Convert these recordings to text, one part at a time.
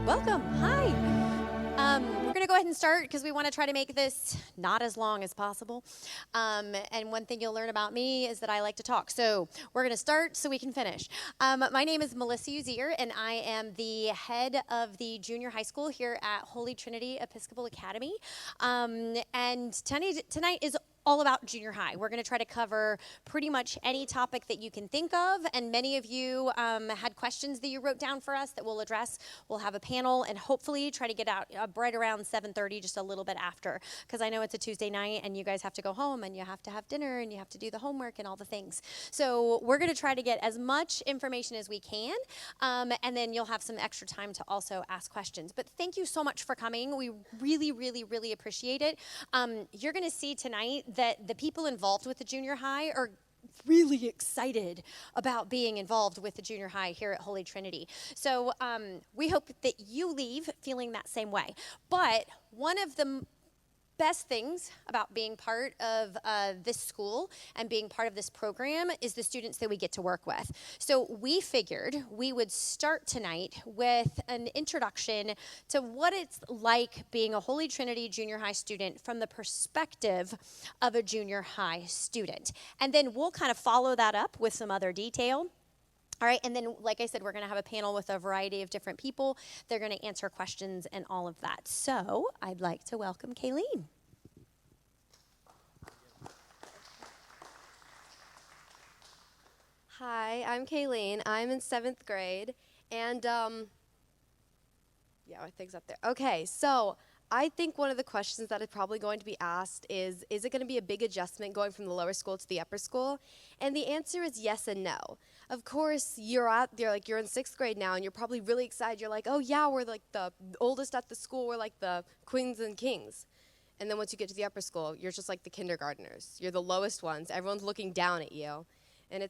Welcome. Hi. We're going to go ahead and start because we want to try to make this not as long as possible. And one thing you'll learn about me is that I like to talk. So we're going to start so we can finish. My name is Melissa Uzier, and I am the head of the junior high school here at Holy Trinity Episcopal Academy. And tonight is all about junior high. We're going to try to cover pretty much any topic that you can think of, and many of you had questions that you wrote down for us that we'll address. We'll have a panel and hopefully try to get out right around 7:30, just a little bit after, because I know it's a Tuesday night and you guys have to go home and you have to have dinner and you have to do the homework and all the things. So we're going to try to get as much information as we can, and then you'll have some extra time to also ask questions. But thank you so much for coming. We really, really, really appreciate it. You're going to see tonight that the people involved with the junior high are really excited about being involved with the junior high here at Holy Trinity. So we hope that you leave feeling that same way. But one of the best things about being part of this school and being part of this program is the students that we get to work with. So we figured we would start tonight with an introduction to what it's like being a Holy Trinity junior high student from the perspective of a junior high student. And then we'll kind of follow that up with some other detail. All right, and then, like I said, we're going to have a panel with a variety of different people. They're going to answer questions and all of that. So I'd like to welcome Kayleen. Hi, I'm Kayleen. I'm in 7th grade, and my thing's up there. Okay, so I think one of the questions that is probably going to be asked is it going to be a big adjustment going from the lower school to the upper school? And the answer is yes and no. Of course, you're in 6th grade now, and you're probably really excited. You're like, oh yeah, we're like the oldest at the school. We're like the queens and kings. And then once you get to the upper school, you're just like the kindergartners. You're the lowest ones. Everyone's looking down at you, and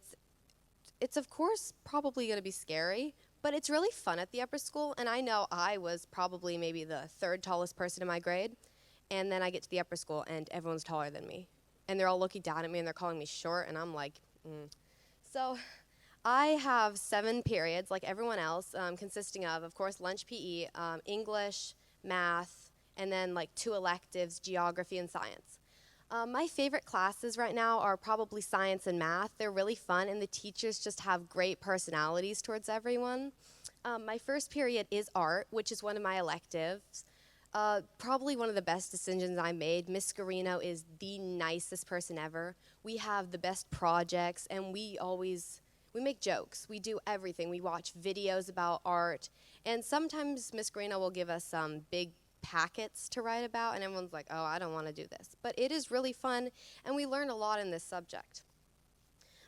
it's of course probably going to be scary, but it's really fun at the upper school. And I know I was probably maybe the 3rd tallest person in my grade, and then I get to the upper school and everyone's taller than me, and they're all looking down at me and they're calling me short, and I'm like, So I have 7 periods like everyone else, consisting of course, lunch PE, English, math, and then like 2 electives, geography and science. My favorite classes right now are probably science and math. They're really fun, and the teachers just have great personalities towards everyone. My first period is art, which is one of my electives. Probably one of the best decisions I made. Miss Garino is the nicest person ever. We have the best projects, and we make jokes. We do everything. We watch videos about art, and sometimes Miss Garino will give us some big packets to write about, and everyone's like, oh, I don't want to do this. But it is really fun, and we learn a lot in this subject.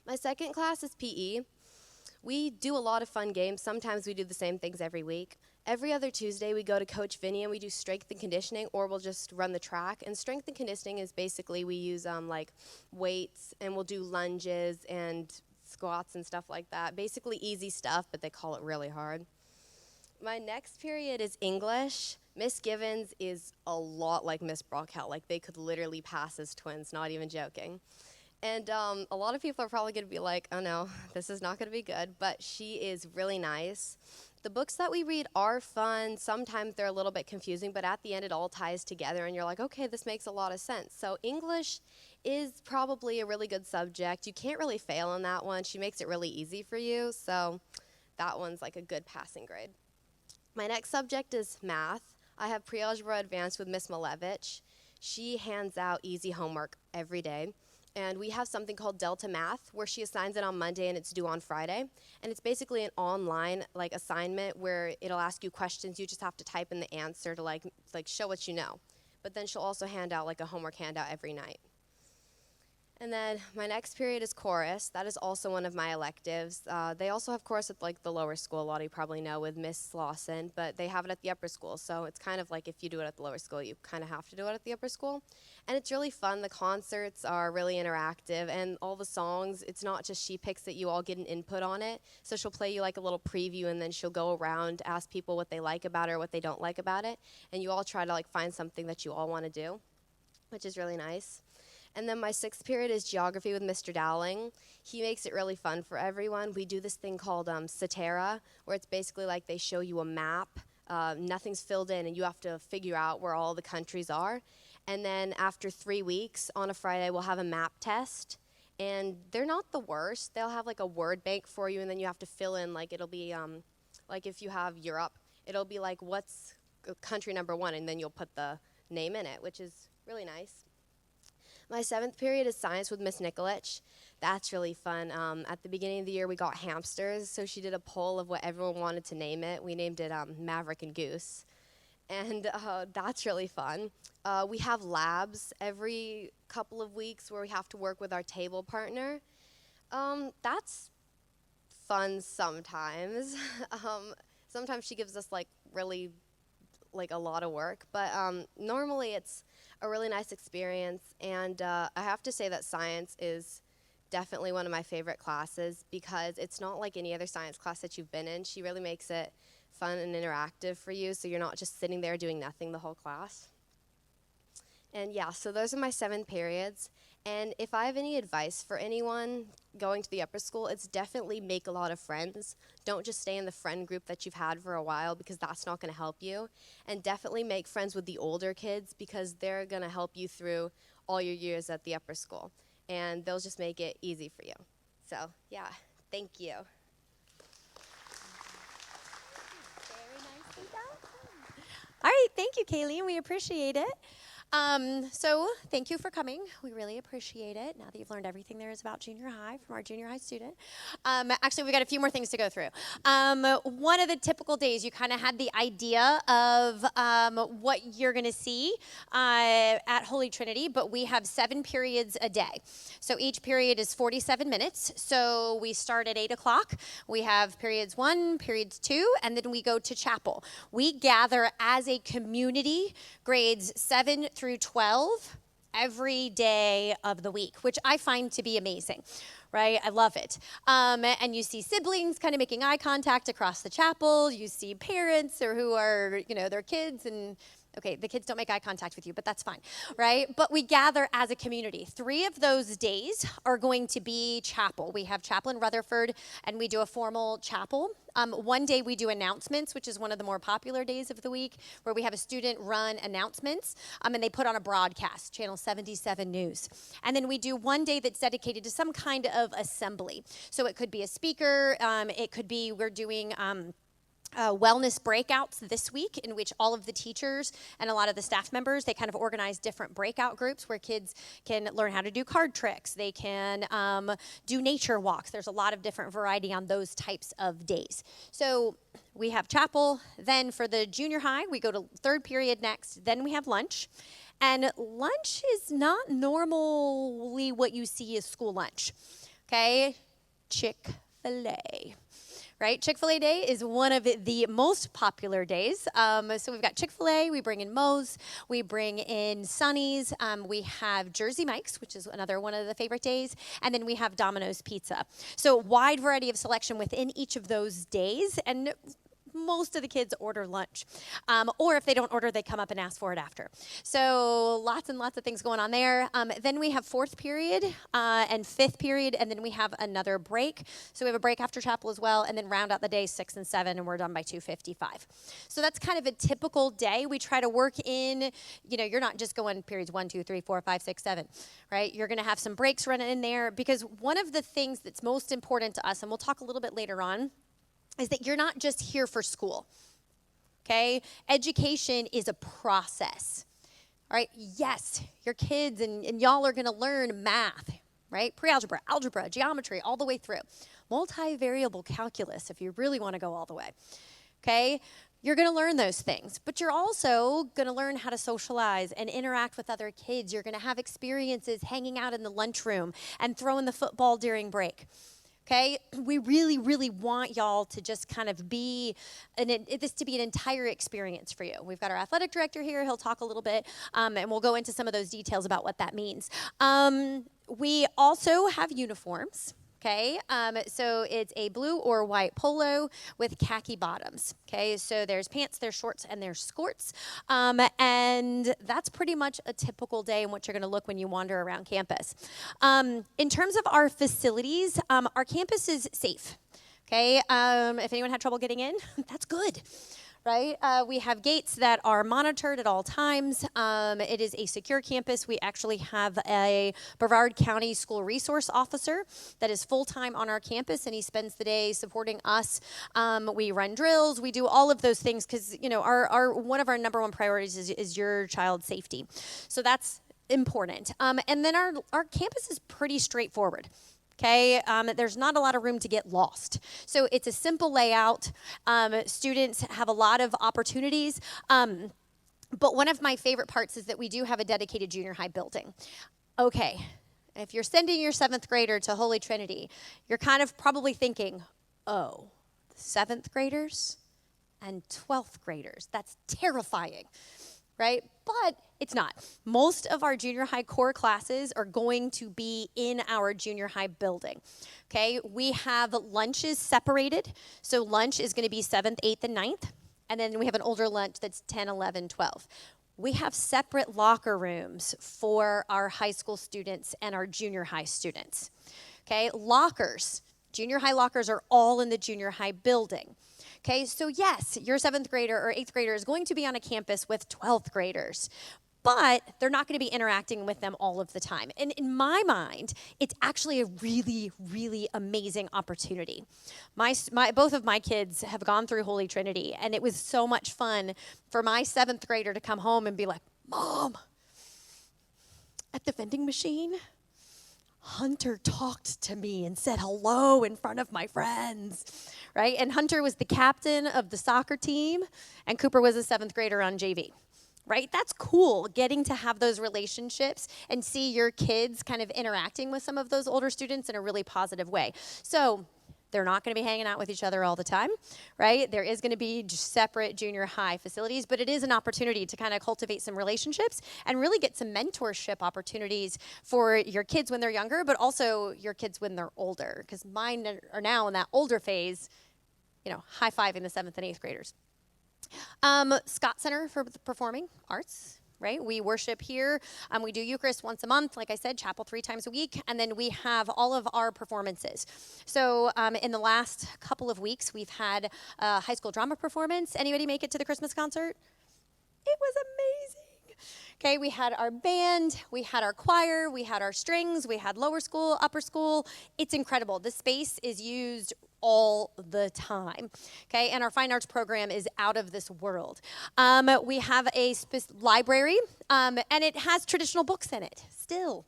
My second class is PE. We do a lot of fun games. Sometimes we do the same things every week. Every other Tuesday, we go to Coach Vinny, and we do strength and conditioning, or we'll just run the track. And strength and conditioning is basically we use like weights, and we'll do lunges and squats and stuff like that. Basically easy stuff, but they call it really hard. My next period is English. Miss Givens is a lot like Miss Brockhout. Like, they could literally pass as twins, not even joking. And a lot of people are probably going to be like, oh no, this is not going to be good, but she is really nice. The books that we read are fun. Sometimes they're a little bit confusing, but at the end it all ties together, and you're like, okay, this makes a lot of sense. So English is probably a really good subject. You can't really fail on that one. She makes it really easy for you, so that one's like a good passing grade. My next subject is math. I have pre-algebra advanced with Miss Malevich. She hands out easy homework every day. And we have something called Delta Math, where she assigns it on Monday and it's due on Friday. And it's basically an online like assignment where it'll ask you questions. You just have to type in the answer to like show what you know. But then she'll also hand out like a homework handout every night. And then my next period is chorus. That is also one of my electives. They also have chorus at like the lower school, a lot of you probably know, with Miss Lawson, but they have it at the upper school. So it's kind of like if you do it at the lower school, you kind of have to do it at the upper school. And it's really fun. The concerts are really interactive, and all the songs, it's not just she picks it, you all get an input on it. So she'll play you like a little preview, and then she'll go around, ask people what they like about it or what they don't like about it. And you all try to like find something that you all want to do, which is really nice. And then my 6th period is geography with Mr. Dowling. He makes it really fun for everyone. We do this thing called Satera, where it's basically like they show you a map nothing's filled in, and you have to figure out where all the countries are. And then after 3 weeks, on a Friday, we'll have a map test. And they're not the worst. They'll have like a word bank for you, and then you have to fill in, like it'll be, like if you have Europe, it'll be like what's country number 1, and then you'll put the name in it, which is really nice. My 7th period is science with Miss Nikolic. That's really fun. At the beginning of the year, we got hamsters, so she did a poll of what everyone wanted to name it. We named it Maverick and Goose, and that's really fun. We have labs every couple of weeks where we have to work with our table partner. That's fun sometimes. Sometimes she gives us like really like a lot of work, but normally it's a really nice experience. And I have to say that science is definitely one of my favorite classes because it's not like any other science class that you've been in. She really makes it fun and interactive for you, so you're not just sitting there doing nothing the whole class. And yeah, so those are my 7 periods. And if I have any advice for anyone going to the upper school, it's definitely make a lot of friends. Don't just stay in the friend group that you've had for a while, because that's not going to help you. And definitely make friends with the older kids, because they're going to help you through all your years at the upper school. And they'll just make it easy for you. So yeah, thank you. Very nicely done. All right, thank you, Kayleen. We appreciate it. So thank you for coming. We really appreciate it. Now that you've learned everything there is about junior high from our junior high student. Actually, we got a few more things to go through. One of the typical days, you kind of had the idea of what you're going to see at Holy Trinity, but we have 7 periods a day. So each period is 47 minutes. So we start at 8 o'clock. We have periods 1, periods 2, and then we go to chapel. We gather as a community, grades 7 through 12 every day of the week, which I find to be amazing, right? I love it. And you see siblings kind of making eye contact across the chapel. You see parents or who are, their kids, and okay, the kids don't make eye contact with you, but that's fine, right? But we gather as a community. 3 of those days are going to be chapel. We have chapel in Rutherford, and we do a formal chapel. One day we do announcements, which is one of the more popular days of the week, where we have a student run announcements, and they put on a broadcast, Channel 77 News. And then we do one day that's dedicated to some kind of assembly. So it could be a speaker, it could be we're doing wellness breakouts this week, in which all of the teachers and a lot of the staff members, they kind of organize different breakout groups where kids can learn how to do card tricks. They can do nature walks. There's a lot of different variety on those types of days. So we have chapel. Then for the junior high, we go to 3rd period next. Then we have lunch. And lunch is not normally what you see as school lunch. Okay? Chick-fil-A. Right? Chick-fil-A Day is one of the most popular days. So we've got Chick-fil-A, we bring in Moe's, we bring in Sonny's, we have Jersey Mike's, which is another one of the favorite days, and then we have Domino's Pizza. So wide variety of selection within each of those days, and most of the kids order lunch. Or if they don't order, they come up and ask for it after. So lots and lots of things going on there. Then we have 4th period and 5th period, and then we have another break. So we have a break after chapel as well, and then round out the day 6 and 7, and we're done by 2:55. So that's kind of a typical day. We try to work in, you're not just going periods 1, 2, 3, 4, 5, 6, 7, right? You're going to have some breaks running in there, because one of the things that's most important to us, and we'll talk a little bit later on, is that you're not just here for school, okay? Education is a process, all right? Yes, your kids and y'all are gonna learn math, right? Pre-algebra, algebra, geometry, all the way through. Multivariable calculus, if you really wanna go all the way, okay? You're gonna learn those things, but you're also gonna learn how to socialize and interact with other kids. You're gonna have experiences hanging out in the lunchroom and throwing the football during break. Okay, we really, really want y'all to just kind of be, this to be an entire experience for you. We've got our athletic director here. He'll talk a little bit, and we'll go into some of those details about what that means. We also have uniforms. Okay, so it's a blue or white polo with khaki bottoms. Okay, so there's pants, there's shorts, and there's skirts. And that's pretty much a typical day and what you're going to look when you wander around campus. In terms of our facilities, our campus is safe. Okay, if anyone had trouble getting in, that's good. Right? We have gates that are monitored at all times. It is a secure campus. We actually have a Brevard County School Resource Officer that is full-time on our campus, and he spends the day supporting us. We run drills. We do all of those things because, you know, our one of our number one priorities is your child's safety. So that's important. And then our campus is pretty straightforward. Okay, there's not a lot of room to get lost. So it's a simple layout. Students have a lot of opportunities. But one of my favorite parts is that we do have a dedicated junior high building. Okay, if you're sending your 7th grader to Holy Trinity, you're kind of probably thinking, oh, 7th graders and 12th graders. That's terrifying, right? But it's not. Most of our junior high core classes are going to be in our junior high building. Okay, we have lunches separated. So lunch is going to be 7th, 8th, and 9th. And then we have an older lunch that's 10, 11, 12. We have separate locker rooms for our high school students and our junior high students. Okay, lockers. Junior high lockers are all in the junior high building. Okay, so yes, your 7th grader or 8th grader is going to be on a campus with 12th graders, but they're not going to be interacting with them all of the time. And in my mind, it's actually a really, really amazing opportunity. Both of my kids have gone through Holy Trinity, and it was so much fun for my 7th grader to come home and be like, Mom, at the vending machine, Hunter talked to me and said hello in front of my friends, right? And Hunter was the captain of the soccer team, and Cooper was a 7th grader on JV, right? That's cool, getting to have those relationships and see your kids kind of interacting with some of those older students in a really positive way. So they're not going to be hanging out with each other all the time, right? There is going to be separate junior high facilities, but it is an opportunity to kind of cultivate some relationships and really get some mentorship opportunities for your kids when they're younger, but also your kids when they're older, because mine are now in that older phase, you know, high-fiving the 7th and 8th graders. Scott Center for Performing Arts. Right? We worship here. We do Eucharist once a month, like I said, chapel 3 times a week, and then we have all of our performances. So in the last couple of weeks, we've had a high school drama performance. Anybody make it to the Christmas concert? It was amazing. Okay, we had our band, we had our choir, we had our strings, we had lower school, upper school. It's incredible. The space is used all the time, okay? And our fine arts program is out of this world. We have a library, and it has traditional books in it still,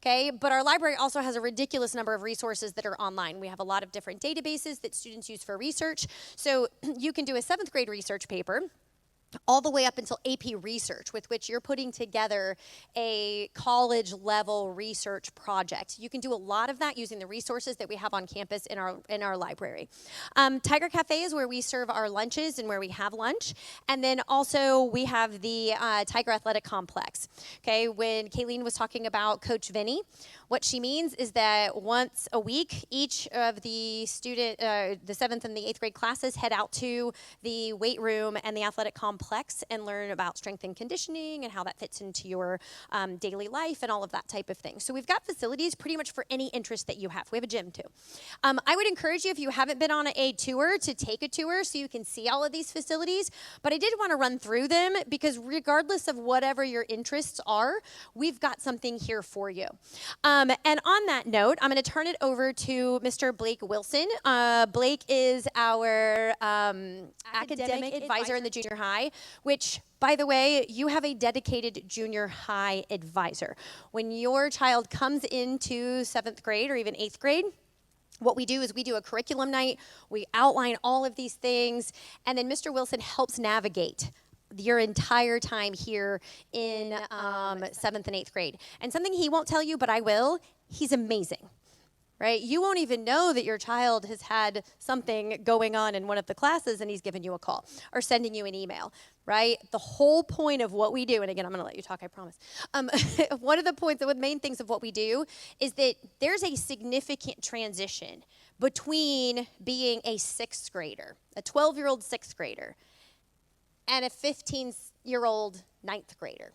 okay? But our library also has a ridiculous number of resources that are online. We have a lot of different databases that students use for research. So you can do a 7th grade research paper all the way up until AP research, with which you're putting together a college level research project. You can do a lot of that using the resources that we have on campus in our library. Tiger Cafe is where we serve our lunches and where we have lunch. And then also we have the Tiger Athletic Complex. Okay, when Kayleen was talking about Coach Vinny, what she means is that once a week, each of the the 7th and the 8th grade classes head out to the weight room and the athletic complex and learn about strength and conditioning and how that fits into your daily life and all of that type of thing. So we've got facilities pretty much for any interest that you have. We have a gym too. I would encourage you, if you haven't been on a tour, to take a tour so you can see all of these facilities. But I did want to run through them because regardless of whatever your interests are, we've got something here for you. And on that note, I'm going to turn it over to Mr. Blake Wilson. Blake is our academic advisor in the junior high, which, by the way, you have a dedicated junior high advisor. When your child comes into 7th grade or even 8th grade, what we do is we do a curriculum night, we outline all of these things, and then Mr. Wilson helps navigate your entire time here in 7th and 8th grade. And something he won't tell you, but I will, he's amazing, right? You won't even know that your child has had something going on in one of the classes and he's given you a call or sending you an email, right? The whole point of what we do, and again, I'm going to let you talk, I promise. One of the main things of what we do is that there's a significant transition between being a 6th grader, a 12-year-old 6th grader, and a 15-year-old 9th grader.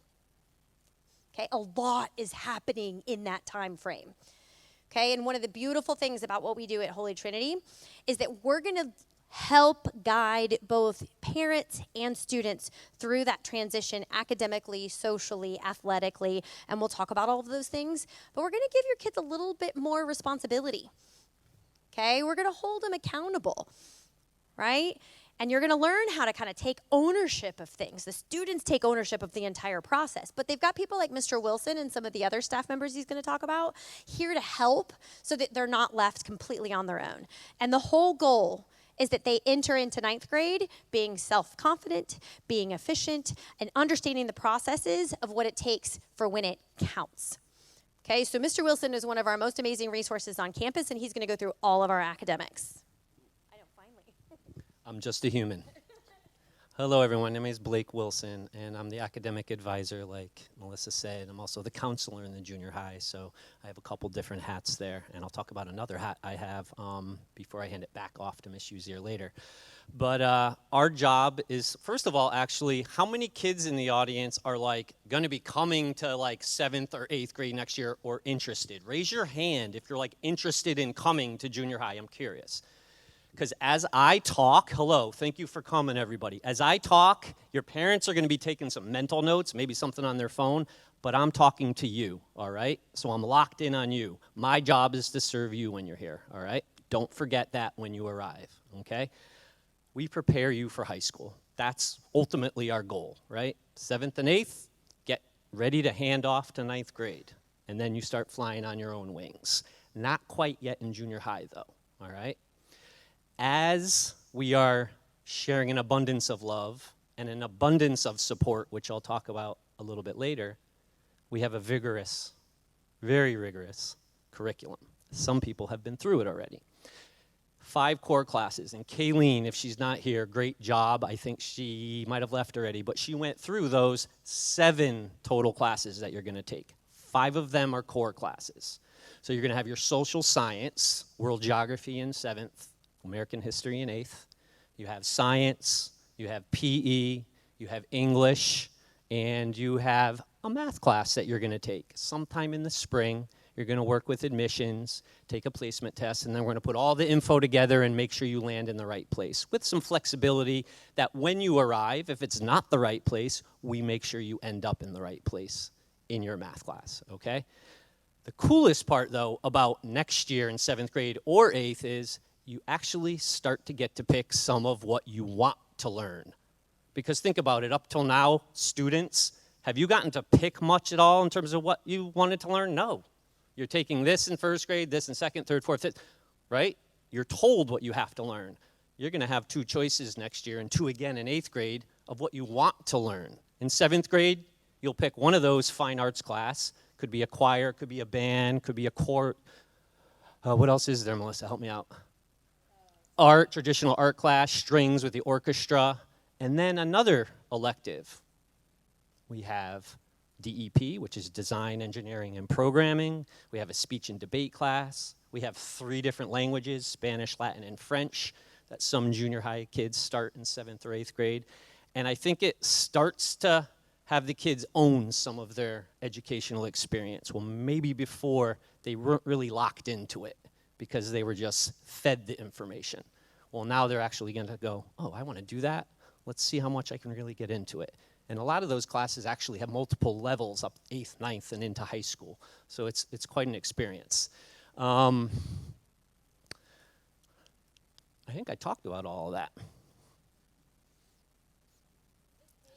Okay, a lot is happening in that time frame. Okay, and one of the beautiful things about what we do at Holy Trinity is that we're going to help guide both parents and students through that transition academically, socially, athletically, and we'll talk about all of those things. But we're going to give your kids a little bit more responsibility. Okay, we're going to hold them accountable, right? And you're going to learn how to kind of take ownership of things. The students take ownership of the entire process, but they've got people like Mr. Wilson and some of the other staff members he's going to talk about here to help so that they're not left completely on their own. And the whole goal is that they enter into ninth grade being self-confident, being efficient, and understanding the processes of what it takes for when it counts. Okay, so Mr. Wilson is one of our most amazing resources on campus, and he's going to go through all of our academics. I know, finally. I'm just a human. Hello, everyone. My name is Blake Wilson, and I'm the academic advisor, like Melissa said. I'm also the counselor in the junior high, so I have a couple different hats there, and I'll talk about another hat I have before I hand it back off to Miss Uzier later. But our job is, first of all, actually, how many kids in the audience are like going to be coming to like 7th or 8th grade next year or interested? Raise your hand if you're like interested in coming to junior high. I'm curious. Because as I talk, hello, thank you for coming, everybody. As I talk, your parents are going to be taking some mental notes, maybe something on their phone, but I'm talking to you, all right? So I'm locked in on you. My job is to serve you when you're here, all right? Don't forget that when you arrive, okay? We prepare you for high school. That's ultimately our goal, right? 7th and 8th, get ready to hand off to 9th grade, and then you start flying on your own wings. Not quite yet in junior high, though, all right? As we are sharing an abundance of love and an abundance of support, which I'll talk about a little bit later, we have a vigorous, very rigorous curriculum. Some people have been through it already. 5 core classes, and Kayleen, if she's not here, great job. I think she might have left already, but she went through those 7 total classes that you're going to take. 5 of them are core classes. So you're going to have your social science, world geography in 7th, American history in 8th. You have science, you have PE, you have English, and you have a math class that you're going to take sometime in the spring. You're going to work with admissions, take a placement test, and then we're going to put all the info together and make sure you land in the right place with some flexibility that when you arrive, if it's not the right place, we make sure you end up in the right place in your math class, okay? The coolest part, though, about next year in 7th grade or 8th is you actually start to get to pick some of what you want to learn. Because think about it, up till now, students, have you gotten to pick much at all in terms of what you wanted to learn? No. You're taking this in 1st grade, this in 2nd, 3rd, 4th, 5th, right? You're told what you have to learn. You're going to have 2 choices next year and 2 again in 8th grade of what you want to learn. In 7th grade, you'll pick one of those fine arts class. Could be a choir, could be a band, could be a court. What else is there, Melissa? Help me out. Art, traditional art class, strings with the orchestra, and then another elective. We have DEP, which is Design, Engineering, and Programming. We have a speech and debate class. We have 3 different languages, Spanish, Latin, and French, that some junior high kids start in 7th or 8th grade. And I think it starts to have the kids own some of their educational experience. Well, maybe before they weren't really locked into it, because they were just fed the information. Well, now they're actually going to go, oh, I want to do that. Let's see how much I can really get into it. And a lot of those classes actually have multiple levels up 8th, 9th, and into high school. So it's quite an experience. I think I talked about all of that.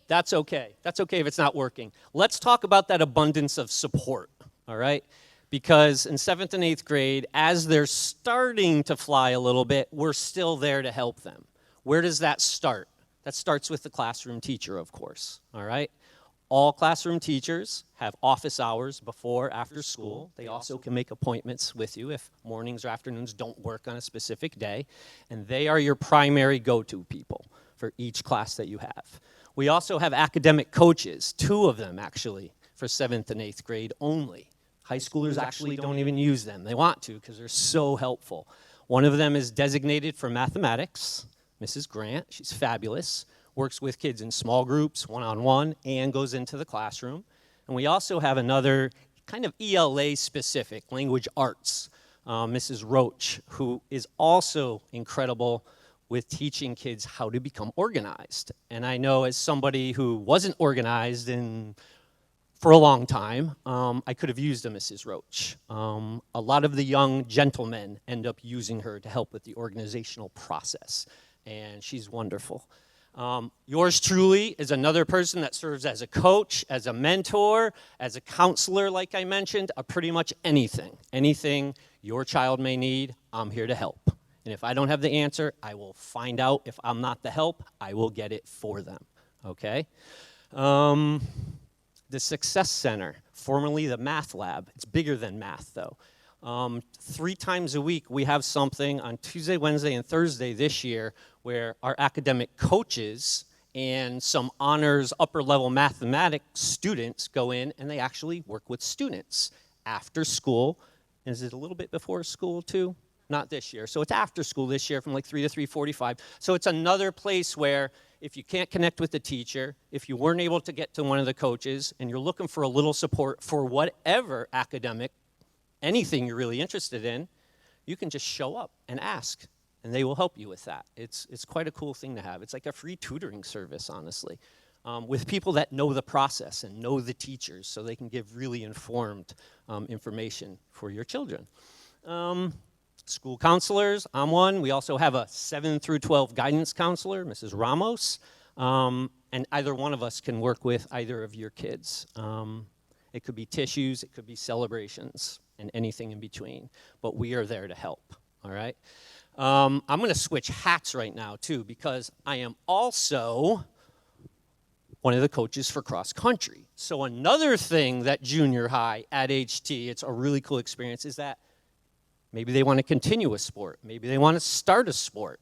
That's okay. That's okay if it's not working. Let's talk about that abundance of support, all right? Because in 7th and 8th grade, as they're starting to fly a little bit, we're still there to help them. Where does that start? That starts with the classroom teacher, of course, all right? All classroom teachers have office hours before, after school. They also can make appointments with you if mornings or afternoons don't work on a specific day. And they are your primary go-to people for each class that you have. We also have academic coaches, 2 of them actually, for 7th and 8th grade only. High schoolers actually don't even use them. They want to because they're so helpful. One of them is designated for mathematics, Mrs. Grant. She's fabulous, works with kids in small groups, one-on-one, and goes into the classroom. And we also have another kind of ELA-specific, language arts. Mrs. Roach, who is also incredible with teaching kids how to become organized. And I know as somebody who wasn't organized for a long time, I could have used a Mrs. Roach. A lot of the young gentlemen end up using her to help with the organizational process, and she's wonderful. Yours truly is another person that serves as a coach, as a mentor, as a counselor, like I mentioned, pretty much anything. Anything your child may need, I'm here to help. And if I don't have the answer, I will find out. If I'm not the help, I will get it for them, okay? The Success Center, formerly the Math Lab. It's bigger than math, though. 3 times a week, we have something on Tuesday, Wednesday, and Thursday this year where our academic coaches and some honors upper-level mathematics students go in and they actually work with students after school. Is it a little bit before school, too? Not this year. So it's after school this year from like 3 to 3:45. So it's another place where if you can't connect with the teacher, if you weren't able to get to one of the coaches, and you're looking for a little support for whatever academic, anything you're really interested in, you can just show up and ask, and they will help you with that. It's quite a cool thing to have. It's like a free tutoring service, honestly, with people that know the process and know the teachers, so they can give really informed information for your children. School counselors, I'm one. We also have a 7 through 12 guidance counselor, Mrs. Ramos, and either one of us can work with either of your kids. It could be tissues, it could be celebrations, and anything in between, but we are there to help, all right? I'm gonna switch hats right now too, because I am also one of the coaches for cross country. So another thing that junior high at HT, it's a really cool experience, is that maybe they want to continue a sport. Maybe they want to start a sport.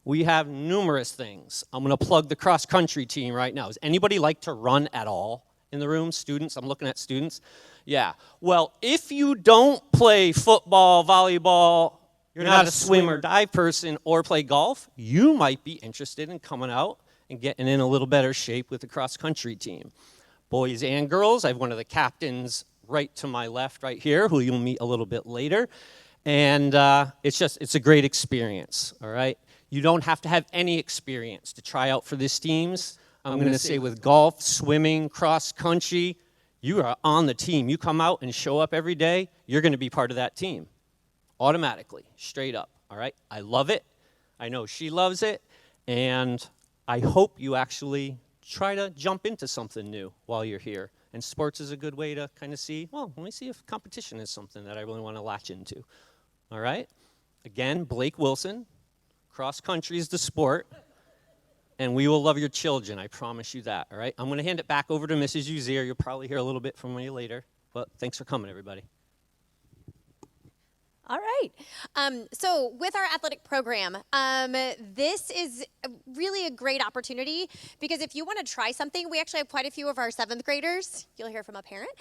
We have numerous things. I'm going to plug the cross-country team right now. Does anybody like to run at all in the room? Students? I'm looking at students. Yeah. Well, if you don't play football, volleyball, you're not a swim or dive person, or play golf, you might be interested in coming out and getting in a little better shape with the cross-country team. Boys and girls, I have one of the captains right to my left right here, who you'll meet a little bit later. And it's a great experience, all right? You don't have to have any experience to try out for these teams. I'm going to say with golf, swimming, cross country, you are on the team. You come out and show up every day, you're going to be part of that team automatically, straight up, all right? I love it. I know she loves it. And I hope you actually try to jump into something new while you're here. And sports is a good way to kind of see, well, let me see if competition is something that I really want to latch into. All right? Again, Blake Wilson, cross country is the sport, and we will love your children, I promise you that, all right? I'm going to hand it back over to Mrs. Uzier. You'll probably hear a little bit from me later, but thanks for coming, everybody. All right. So with our athletic program, this is really a great opportunity because if you want to try something, we actually have quite a few of our 7th graders, you'll hear from a parent,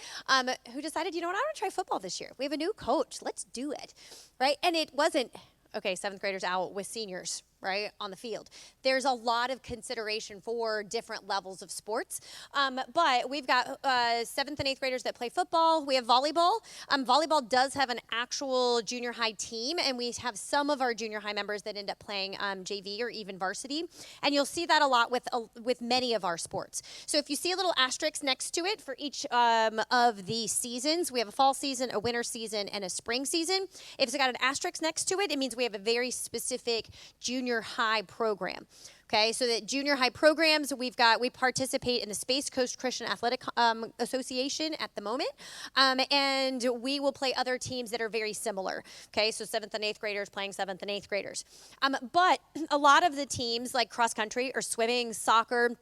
who decided, you know what, I want to try football this year. We have a new coach. Let's do it, right? And it wasn't, okay, 7th graders out with seniors, right, on the field. There's a lot of consideration for different levels of sports, but we've got 7th and 8th graders that play football. We have volleyball. Volleyball does have an actual junior high team, and we have some of our junior high members that end up playing JV or even varsity, and you'll see that a lot with many of our sports. So if you see a little asterisk next to it for each of the seasons, we have a fall season, a winter season, and a spring season. If it's got an asterisk next to it, it means we have a very specific junior high program. Okay, so that junior high programs, we participate in the Space Coast Christian Athletic Association at the moment, and we will play other teams that are very similar. Okay, so 7th and 8th graders playing 7th and 8th graders. But a lot of the teams like cross country or swimming, soccer,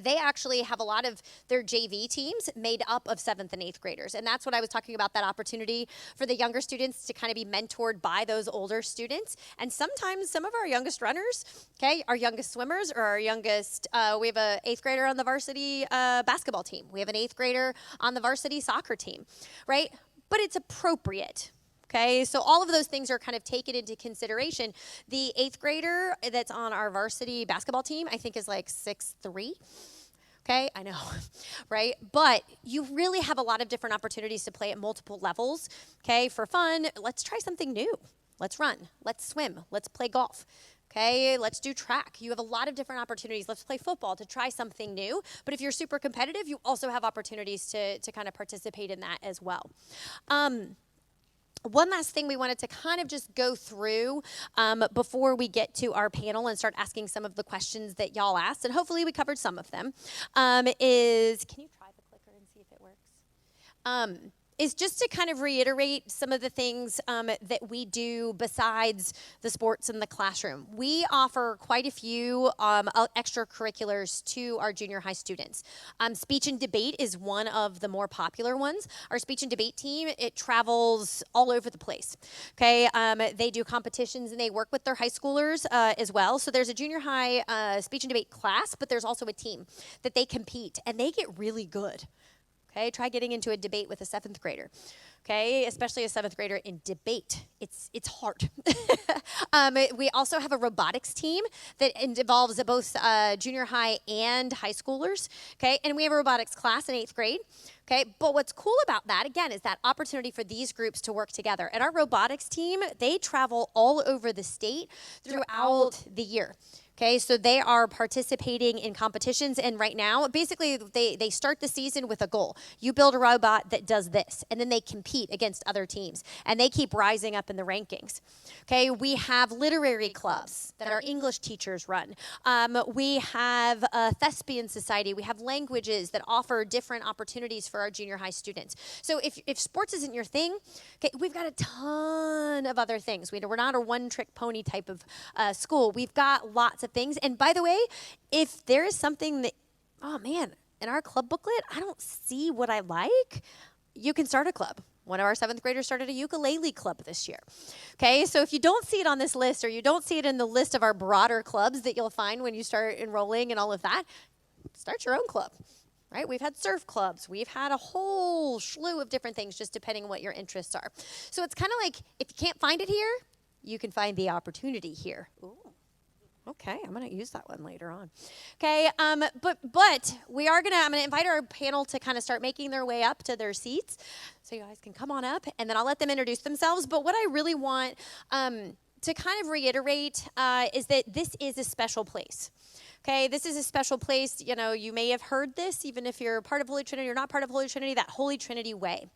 they actually have a lot of their JV teams made up of 7th and 8th graders. And that's what I was talking about, that opportunity for the younger students to kind of be mentored by those older students. And sometimes some of our youngest runners, okay, our youngest swimmers, or our youngest, we have an 8th grader on the varsity basketball team. We have an 8th grader on the varsity soccer team, right? But it's appropriate. Okay, so all of those things are kind of taken into consideration. The 8th grader that's on our varsity basketball team, I think, is like 6'3". Okay, I know, right? But you really have a lot of different opportunities to play at multiple levels. Okay, for fun, let's try something new. Let's run, let's swim, let's play golf. Okay, let's do track. You have a lot of different opportunities. Let's play football to try something new. But if you're super competitive, you also have opportunities to kind of participate in that as well. One last thing we wanted to kind of just go through before we get to our panel and start asking some of the questions that y'all asked, and hopefully we covered some of them, is, can you try the clicker and see if it works? Is just to kind of reiterate some of the things that we do besides the sports in the classroom. We offer quite a few extracurriculars to our junior high students. Speech and debate is one of the more popular ones. Our speech and debate team, it travels all over the place. Okay, they do competitions and they work with their high schoolers as well. So there's a junior high speech and debate class, but there's also a team that they compete and they get really good. Okay, try getting into a debate with a 7th grader. Okay, especially a 7th grader in debate. It's hard. We also have a robotics team that involves both junior high and high schoolers. Okay, and we have a robotics class in 8th grade. Okay, but what's cool about that, again, is that opportunity for these groups to work together. And our robotics team, they travel all over the state throughout the year. Okay, so they are participating in competitions, and right now, basically, they start the season with a goal. You build a robot that does this, and then they compete against other teams, and they keep rising up in the rankings. Okay, we have literary clubs that our English teachers run. We have a thespian society. We have languages that offer different opportunities for our junior high students. So if sports isn't your thing, okay, we've got a ton of other things. We're not a one-trick pony type of school. We've got lots of things. And by the way, if there is something that, oh man, in our club booklet, I don't see what I like, you can start a club. One of our 7th graders started a ukulele club this year. Okay, so if you don't see it on this list or you don't see it in the list of our broader clubs that you'll find when you start enrolling and all of that, start your own club. Right? We've had surf clubs. We've had a whole slew of different things just depending on what your interests are. So it's kind of like if you can't find it here, you can find the opportunity here. Ooh. Okay, I'm going to use that one later on. Okay, but I'm going to invite our panel to kind of start making their way up to their seats. So you guys can come on up, and then I'll let them introduce themselves. But what I really want to kind of reiterate is that this is a special place. Okay, this is a special place. You know, you may have heard this, even if you're part of Holy Trinity or not part of Holy Trinity, that Holy Trinity way.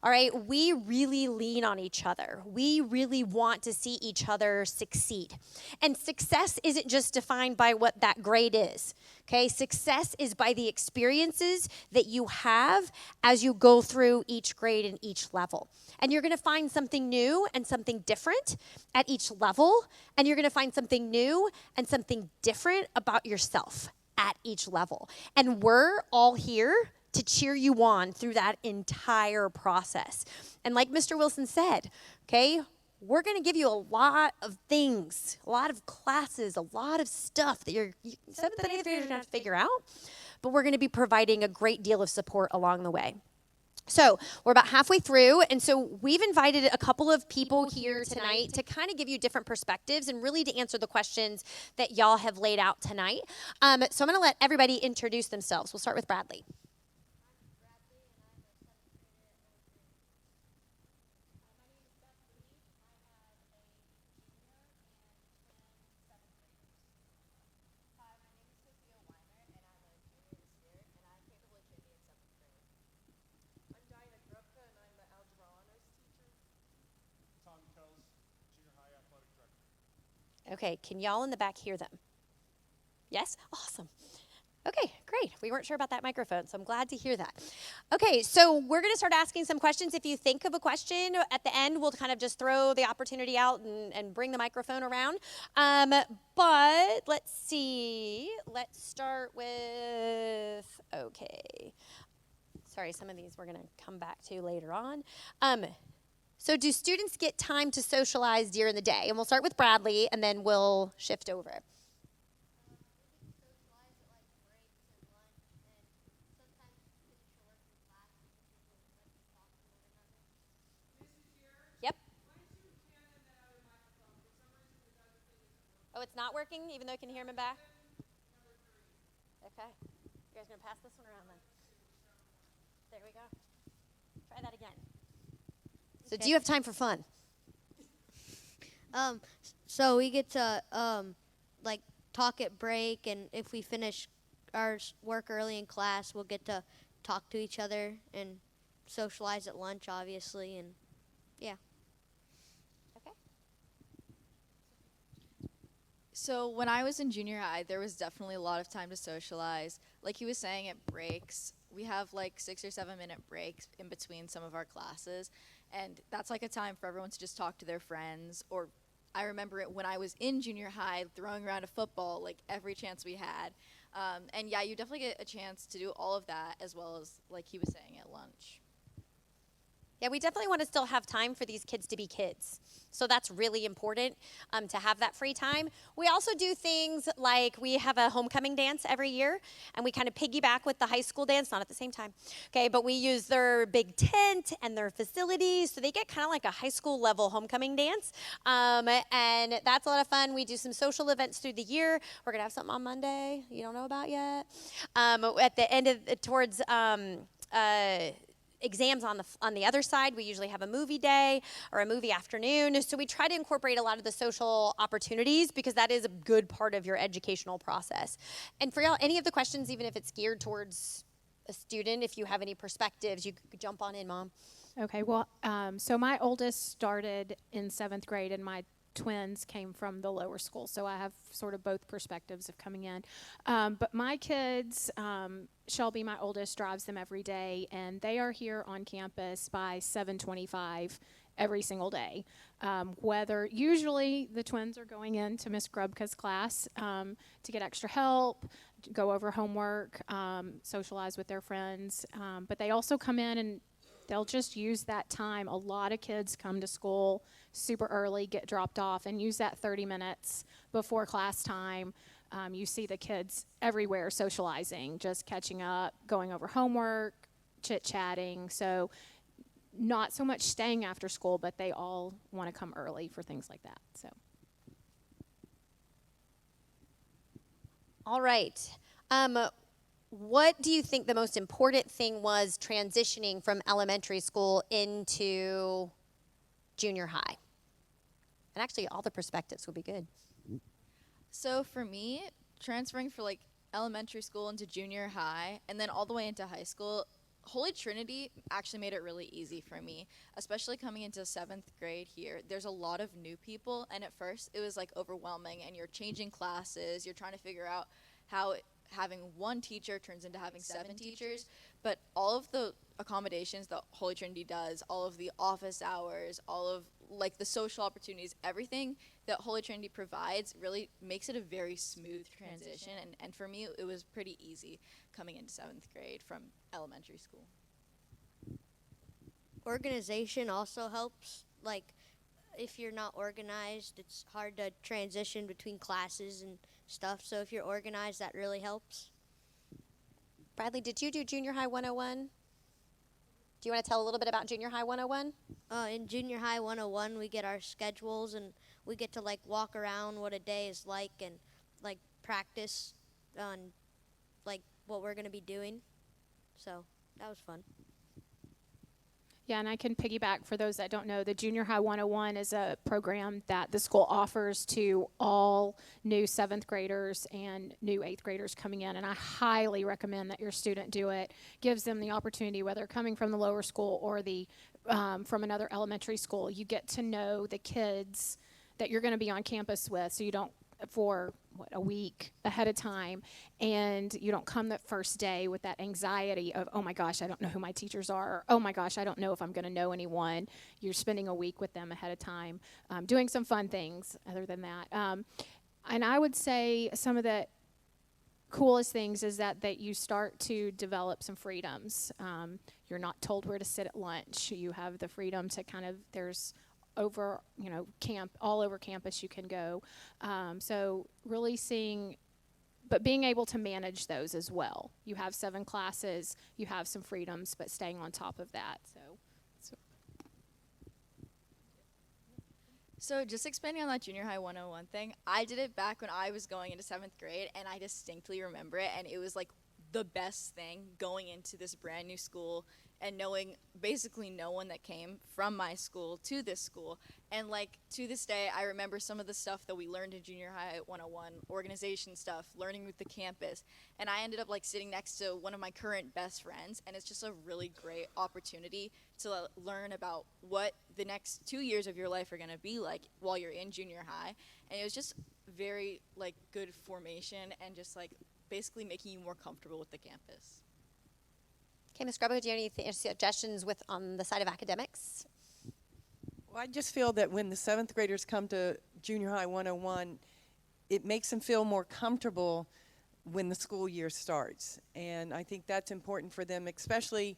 All right, we really lean on each other. We really want to see each other succeed. And success isn't just defined by what that grade is. Okay, success is by the experiences that you have as you go through each grade and each level. And you're going to find something new and something different at each level. And you're going to find something new and something different about yourself at each level. And we're all here to cheer you on through that entire process. And like Mr. Wilson said, okay, we're going to give you a lot of things, a lot of classes, a lot of stuff that you're 7th and 8th graders are going to have to figure out, but we're going to be providing a great deal of support along the way. So we're about halfway through, and so we've invited a couple of people here tonight to kind of give you different perspectives and really to answer the questions that y'all have laid out tonight. So I'm going to let everybody introduce themselves. We'll start with Bradley. Okay, can y'all in the back hear them? Yes? Awesome. Okay, great. We weren't sure about that microphone, so I'm glad to hear that. Okay, so we're going to start asking some questions. If you think of a question at the end, we'll kind of just throw the opportunity out and bring the microphone around. But let's see. Let's start with, okay. Sorry, some of these we're going to come back to later on. So do students get time to socialize during the day? And we'll start with Bradley, and then we'll shift over. Yep. Oh, it's not working, even though you can hear him in back? Okay. You guys going to pass this one around then. There we go. Try that again. So do you have time for fun? So we get to like talk at break, and if we finish our work early in class, we'll get to talk to each other and socialize at lunch, obviously, and yeah. Okay. So when I was in junior high, there was definitely a lot of time to socialize. Like he was saying, at breaks, we have like 6 or 7 minute breaks in between some of our classes, and that's like a time for everyone to just talk to their friends. Or I remember it when I was in junior high, throwing around a football like every chance we had. And yeah, you definitely get a chance to do all of that, as well as like he was saying, at lunch. Yeah, we definitely want to still have time for these kids to be kids. So that's really important to have that free time. We also do things like we have a homecoming dance every year, and we kind of piggyback with the high school dance, not at the same time, okay? But we use their big tent and their facilities, so they get kind of like a high school level homecoming dance. And that's a lot of fun. We do some social events through the year. We're going to have something on Monday you don't know about yet. At the end of, towards, exams on the other side, we usually have a movie day or a movie afternoon. So we try to incorporate a lot of the social opportunities because that is a good part of your educational process. And for y'all, any of the questions, even if it's geared towards a student, if you have any perspectives, you could jump on in, Mom. Okay, well, so my oldest started in 7th grade, and my twins came from the lower school, so I have sort of both perspectives of coming in. But my kids, Shelby, my oldest, drives them every day, and they are here on campus by 7:25 every single day. Whether usually the twins are going into Miss Grubka's class to get extra help, go over homework, socialize with their friends, but they also come in and they'll just use that time. A lot of kids come to school super early, get dropped off, and use that 30 minutes before class time. You see the kids everywhere socializing, just catching up, going over homework, chit-chatting. So not so much staying after school, but they all want to come early for things like that. So. All right. What do you think the most important thing was transitioning from elementary school into junior high? And actually, all the perspectives would be good. So for me, transferring from like elementary school into junior high and then all the way into high school, Holy Trinity actually made it really easy for me, especially coming into 7th grade here. There's a lot of new people, and at first it was like overwhelming, and you're changing classes, you're trying to figure out how having one teacher turns into having 7 teachers, but all of the accommodations that Holy Trinity does, all of the office hours, all of like the social opportunities, everything that Holy Trinity provides really makes it a very smooth transition. And for me, it was pretty easy coming into 7th grade from elementary school. Organization also helps. Like, if you're not organized, it's hard to transition between classes and stuff. So if you're organized, that really helps. Bradley, did you do Junior High 101? Do you want to tell a little bit about Junior High 101? In Junior High 101, we get our schedules, and we get to, like, walk around what a day is like and, like, practice on, like, what we're going to be doing. So that was fun. Yeah, and I can piggyback for those that don't know. The Junior High 101 is a program that the school offers to all new 7th graders and new 8th graders coming in, and I highly recommend that your student do it. Gives them the opportunity, whether coming from the lower school or the from another elementary school, you get to know the kids that you're going to be on campus with, so you don't for a week ahead of time, and you don't come that first day with that anxiety of, oh my gosh, I don't know who my teachers are, or oh my gosh, I don't know if I'm going to know anyone. You're spending a week with them ahead of time, doing some fun things other than that. And I would say some of the coolest things is that you start to develop some freedoms. You're not told where to sit at lunch. You have the freedom to kind of, there's over, all over campus you can go. So really seeing, but being able to manage those as well. You have 7 classes, you have some freedoms, but staying on top of that. So just expanding on that Junior High 101 thing, I did it back when I was going into 7th grade, and I distinctly remember it, and it was like the best thing going into this brand new school and knowing basically no one that came from my school to this school. And like to this day, I remember some of the stuff that we learned in junior high 101, organization stuff, learning with the campus. And I ended up like sitting next to one of my current best friends, and it's just a really great opportunity to learn about what the next 2 years of your life are gonna be like while you're in junior high. And it was just very like good formation and just like basically making you more comfortable with the campus. Okay, Ms. Grubba, do you have any suggestions on the side of academics? Well, I just feel that when the 7th graders come to Junior High 101, it makes them feel more comfortable when the school year starts. And I think that's important for them, especially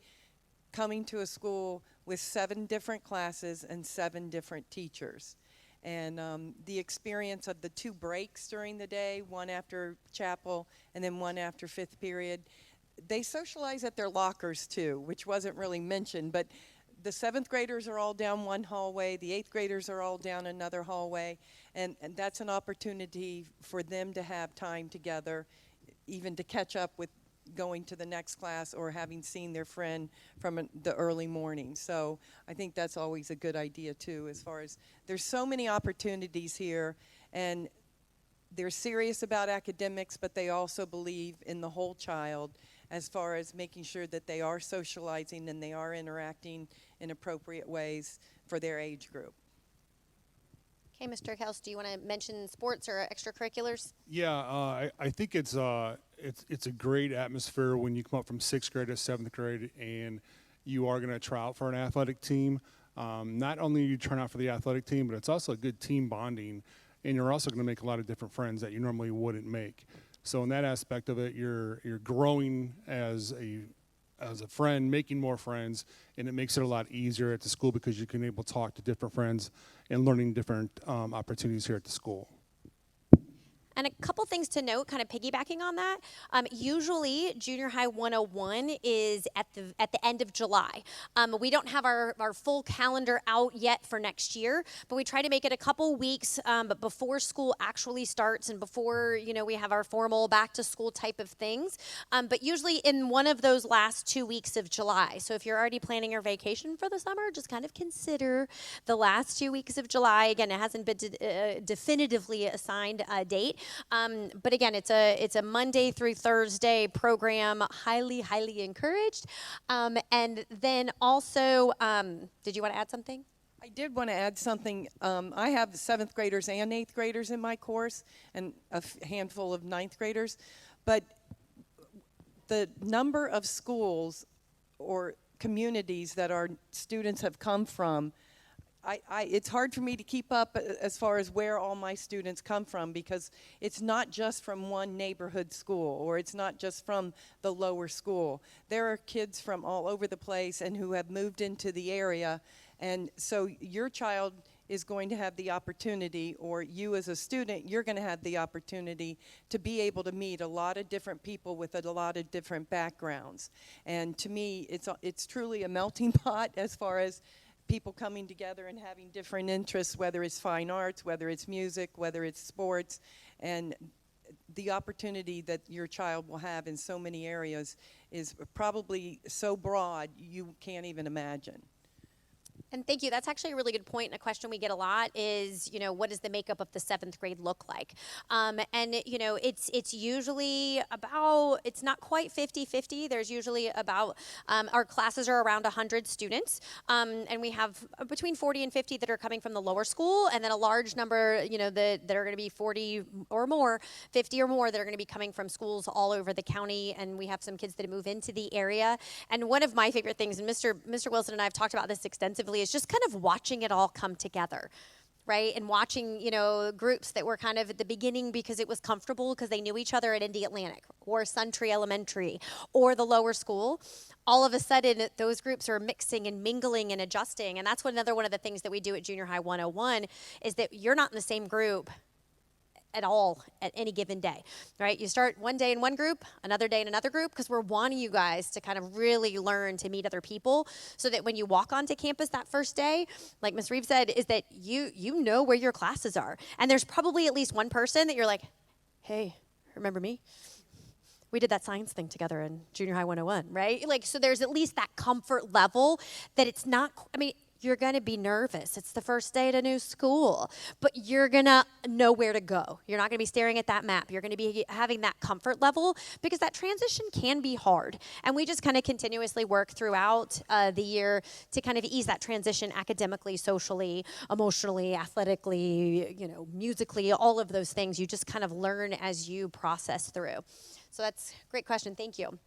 coming to a school with 7 different classes and 7 different teachers. And the experience of the 2 breaks during the day, one after chapel and then one after 5th period. They socialize at their lockers too, which wasn't really mentioned, but the 7th graders are all down one hallway, the 8th graders are all down another hallway, and that's an opportunity for them to have time together, even to catch up with going to the next class or having seen their friend from the early morning. So I think that's always a good idea too, as far as there's so many opportunities here, and they're serious about academics, but they also believe in the whole child as far as making sure that they are socializing and they are interacting in appropriate ways for their age group. Okay, Mr. Kels, do you want to mention sports or extracurriculars? Yeah, I think it's a great atmosphere when you come up from 6th grade to 7th grade and you are going to try out for an athletic team. Not only are you trying out for the athletic team, but it's also a good team bonding, and you're also going to make a lot of different friends that you normally wouldn't make. So in that aspect of it, you're growing as a friend, making more friends, and it makes it a lot easier at the school because you can able to talk to different friends and learning different opportunities here at the school. And a couple things to note, kind of piggybacking on that. Usually, Junior High 101 is at the end of July. We don't have our full calendar out yet for next year, but we try to make it a couple weeks before school actually starts and before we have our formal back to school type of things. But usually in one of those last 2 weeks of July. So if you're already planning your vacation for the summer, just kind of consider the last 2 weeks of July. Again, it hasn't been definitively assigned a date. But again, it's a Monday through Thursday program, highly encouraged. And then also, did you want to add something? I did want to add something. I have 7th graders and 8th graders in my course and a handful of 9th graders. But the number of schools or communities that our students have come from, it's hard for me to keep up as far as where all my students come from, because it's not just from one neighborhood school, or it's not just from the lower school. There are kids from all over the place and who have moved into the area, and so your child is going to have the opportunity, or you as a student, you're going to have the opportunity to be able to meet a lot of different people with a lot of different backgrounds. And to me, it's truly a melting pot as far as people coming together and having different interests, whether it's fine arts, whether it's music, whether it's sports, and the opportunity that your child will have in so many areas is probably so broad you can't even imagine. And thank you. That's actually a really good point. And a question we get a lot is, what does the makeup of the 7th grade look like? And it's usually about, it's not quite 50-50. There's usually about, our classes are around 100 students. And we have between 40 and 50 that are coming from the lower school, and then a large number, that are going to be 40 or more, 50 or more that are going to be coming from schools all over the county. And we have some kids that move into the area. And one of my favorite things, and Mr. Wilson and I have talked about this extensively, is just kind of watching it all come together, right? And watching, groups that were kind of at the beginning because it was comfortable because they knew each other at Indy Atlantic or Suntree Elementary or the lower school. All of a sudden, those groups are mixing and mingling and adjusting. And that's another one of the things that we do at Junior High 101 is that you're not in the same group at all at any given day, right? You start one day in one group, another day in another group, because we're wanting you guys to kind of really learn to meet other people so that when you walk onto campus that first day, like Ms. Reeves said, is that you know where your classes are. And there's probably at least one person that you're like, hey, remember me? We did that science thing together in junior high 101, right? Like, so there's at least that comfort level that it's not, I mean, you're going to be nervous. It's the first day at a new school, but you're going to know where to go. You're not going to be staring at that map. You're going to be having that comfort level because that transition can be hard. And we just kind of continuously work throughout the year to kind of ease that transition academically, socially, emotionally, athletically, you know, musically, all of those things. You just kind of learn as you process through. So that's a great question. Thank you.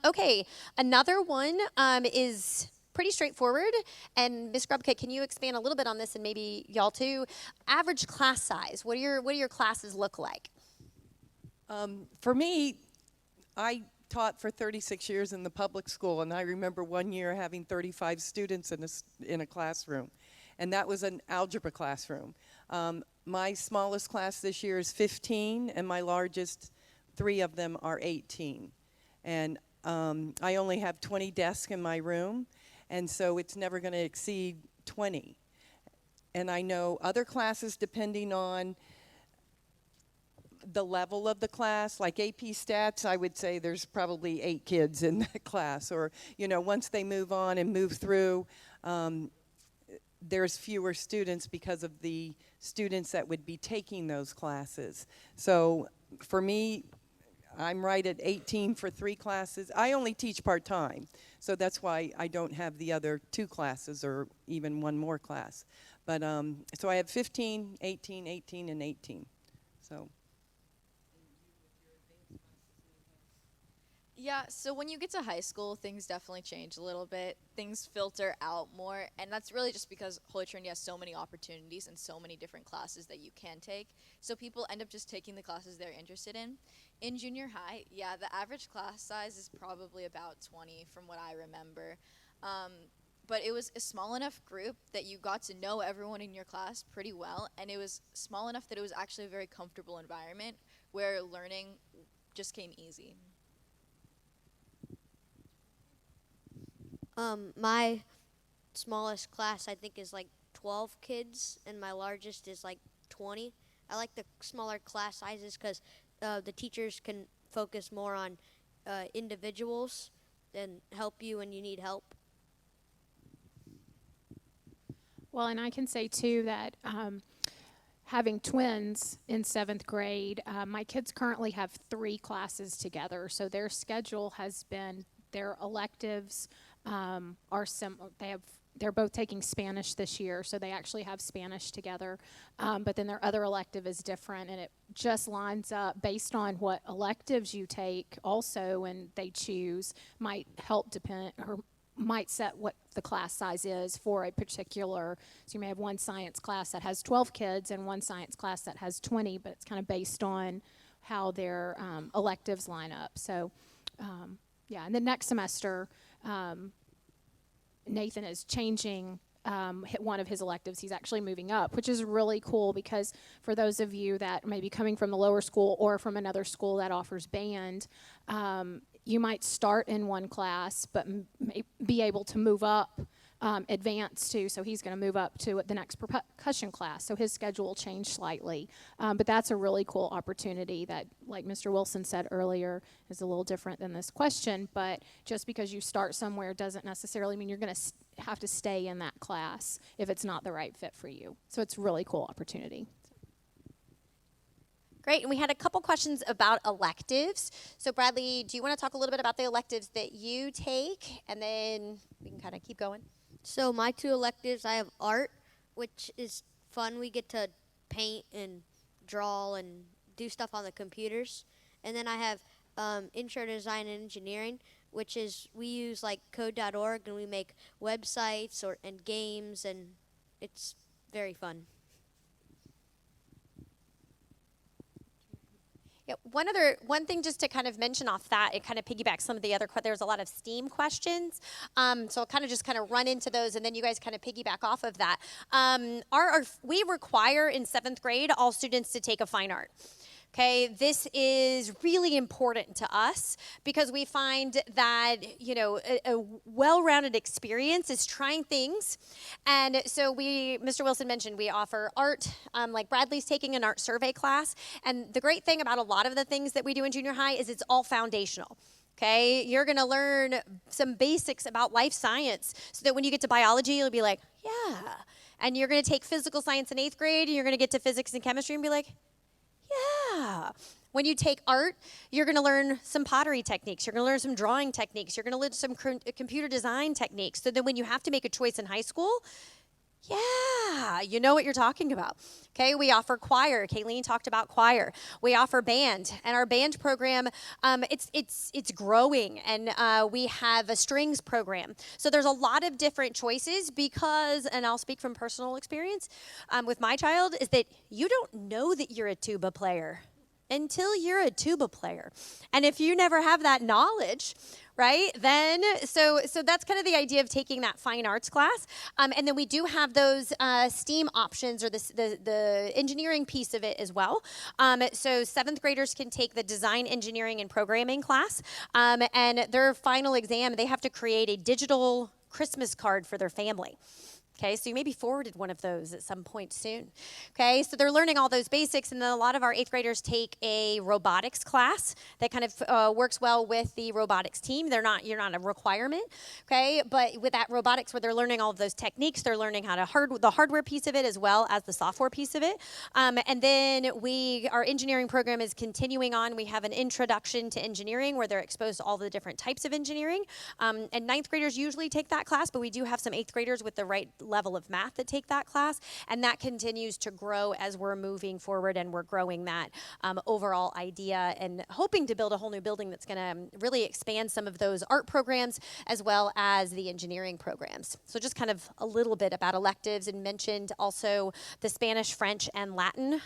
Okay, another one is pretty straightforward. And Ms. Grubka, can you expand a little bit on this, and maybe y'all too? Average class size. What do your classes look like? For me, I taught for 36 years in the public school, and I remember one year having 35 students in a classroom, and that was an algebra classroom. My smallest class this year is 15, and my largest, 3 of them are 18. And I only have 20 desks in my room, and so it's never going to exceed 20. And I know other classes, depending on the level of the class, like AP Stats, I would say there's probably 8 kids in that class. Or, you know, once they move on and move through, there's fewer students because of the students that would be taking those classes. So for me, I'm right at 18 for 3 classes. I only teach part-time, so that's why I don't have the other 2 classes or even one more class. But so I have 15, 18, 18, and 18. So. Yeah, so when you get to high school, things definitely change a little bit. Things filter out more, and that's really just because Holy Trinity has so many opportunities and so many different classes that you can take. So people end up just taking the classes they're interested in. In junior high, yeah, the average class size is probably about 20 from what I remember. But it was a small enough group that you got to know everyone in your class pretty well, and it was small enough that it was actually a very comfortable environment where learning just came easy. My smallest class, I think, is like 12 kids, and my largest is like 20. I like the smaller class sizes because the teachers can focus more on individuals and help you when you need help. Well, and I can say, too, that having twins in 7th grade, my kids currently have 3 classes together, so their schedule has been, their electives they're both taking Spanish this year, so they actually have Spanish together, but then their other elective is different, and it just lines up based on what electives you take also, and they choose might help depend or might set what the class size is for a particular, so you may have one science class that has 12 kids and one science class that has 20, but it's kind of based on how their electives line up. So yeah, and then next semester Nathan is changing one of his electives. He's actually moving up, which is really cool because for those of you that may be coming from the lower school or from another school that offers band, you might start in one class but may be able to move up, advance to, so he's going to move up to the next percussion class, so his schedule will change slightly. But that's a really cool opportunity that, like Mr. Wilson said earlier, is a little different than this question, but just because you start somewhere doesn't necessarily mean you're going to have to stay in that class if it's not the right fit for you. So it's a really cool opportunity. Great, and we had a couple questions about electives. So Bradley, do you want to talk a little bit about the electives that you take, and then we can kind of keep going? So my 2 electives, I have art, which is fun. We get to paint and draw and do stuff on the computers. And then I have intro to design and engineering, which is we use like code.org, and we make websites and games, and it's very fun. Yeah, one thing just to kind of mention off that, it kind of piggybacks some of the other, there's a lot of STEAM questions. So I'll kind of run into those, and then you guys kind of piggyback off of that. We require in 7th grade all students to take a fine art. Okay, this is really important to us because we find that, a well-rounded experience is trying things. And so Mr. Wilson mentioned we offer art, like Bradley's taking an art survey class. And the great thing about a lot of the things that we do in junior high is it's all foundational. Okay, you're going to learn some basics about life science so that when you get to biology, you'll be like, yeah. And you're going to take physical science in 8th grade and you're going to get to physics and chemistry and be like, yeah. When you take art, you're going to learn some pottery techniques. You're going to learn some drawing techniques. You're going to learn some computer design techniques. So then when you have to make a choice in high school, yeah, you know what you're talking about. Okay, we offer choir. Kayleen talked about choir. We offer band, and our band program, it's growing, and we have a strings program. So there's a lot of different choices because, and I'll speak from personal experience with my child, is that you don't know that you're a tuba player until you're a tuba player. And if you never have that knowledge, right, then, so that's kind of the idea of taking that fine arts class. And then we do have those STEAM options, or the engineering piece of it as well. So 7th graders can take the design, engineering, and programming class. And their final exam, they have to create a digital Christmas card for their family. Okay, so you may be forwarded one of those at some point soon. Okay, so they're learning all those basics, and then a lot of our 8th graders take a robotics class that kind of works well with the robotics team. You're not a requirement, okay, but with that robotics where they're learning all of those techniques, they're learning how to the hardware piece of it as well as the software piece of it. And then our engineering program is continuing on. We have an introduction to engineering where they're exposed to all the different types of engineering. And 9th graders usually take that class, but we do have some 8th graders with the right level of math that take that class, and that continues to grow as we're moving forward, and we're growing that overall idea and hoping to build a whole new building that's going to really expand some of those art programs as well as the engineering programs. So just kind of a little bit about electives, and mentioned also the Spanish, French, and Latin.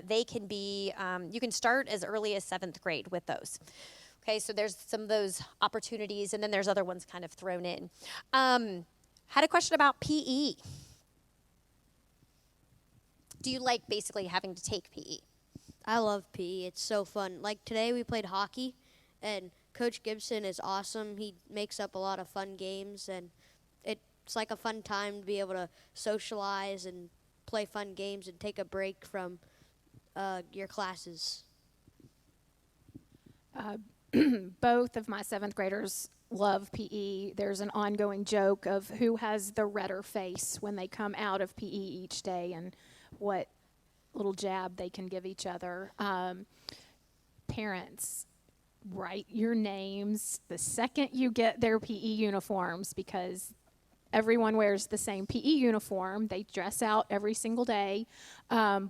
They can be, you can start as early as 7th grade with those. Okay, so there's some of those opportunities, and then there's other ones kind of thrown in. Had a question about PE. Do you like basically having to take PE? I love PE. It's so fun. Like today we played hockey, and Coach Gibson is awesome. He makes up a lot of fun games, and it's like a fun time to be able to socialize and play fun games and take a break from your classes. Both of my 7th graders love PE. There's an ongoing joke of who has the redder face when they come out of PE each day and what little jab they can give each other. Parents, write your names the second you get their PE uniforms, because everyone wears the same PE uniform. They dress out every single day.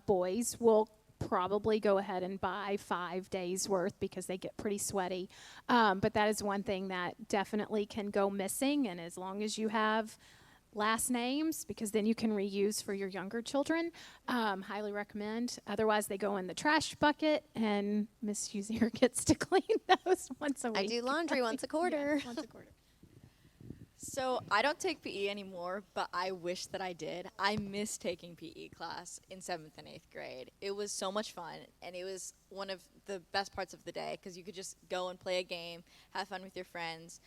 Boys will probably go ahead and buy 5 days worth because they get pretty sweaty. But that is one thing that definitely can go missing. And as long as you have last names, because then you can reuse for your younger children, highly recommend. Otherwise, they go in the trash bucket, and Miss Uzier gets to clean those once a week. I do laundry once a quarter. Yeah, once a quarter. So I don't take PE anymore, but I wish that I did. I miss taking PE class in 7th and 8th grade. It was so much fun, and it was one of the best parts of the day because you could just go and play a game, have fun with your friends.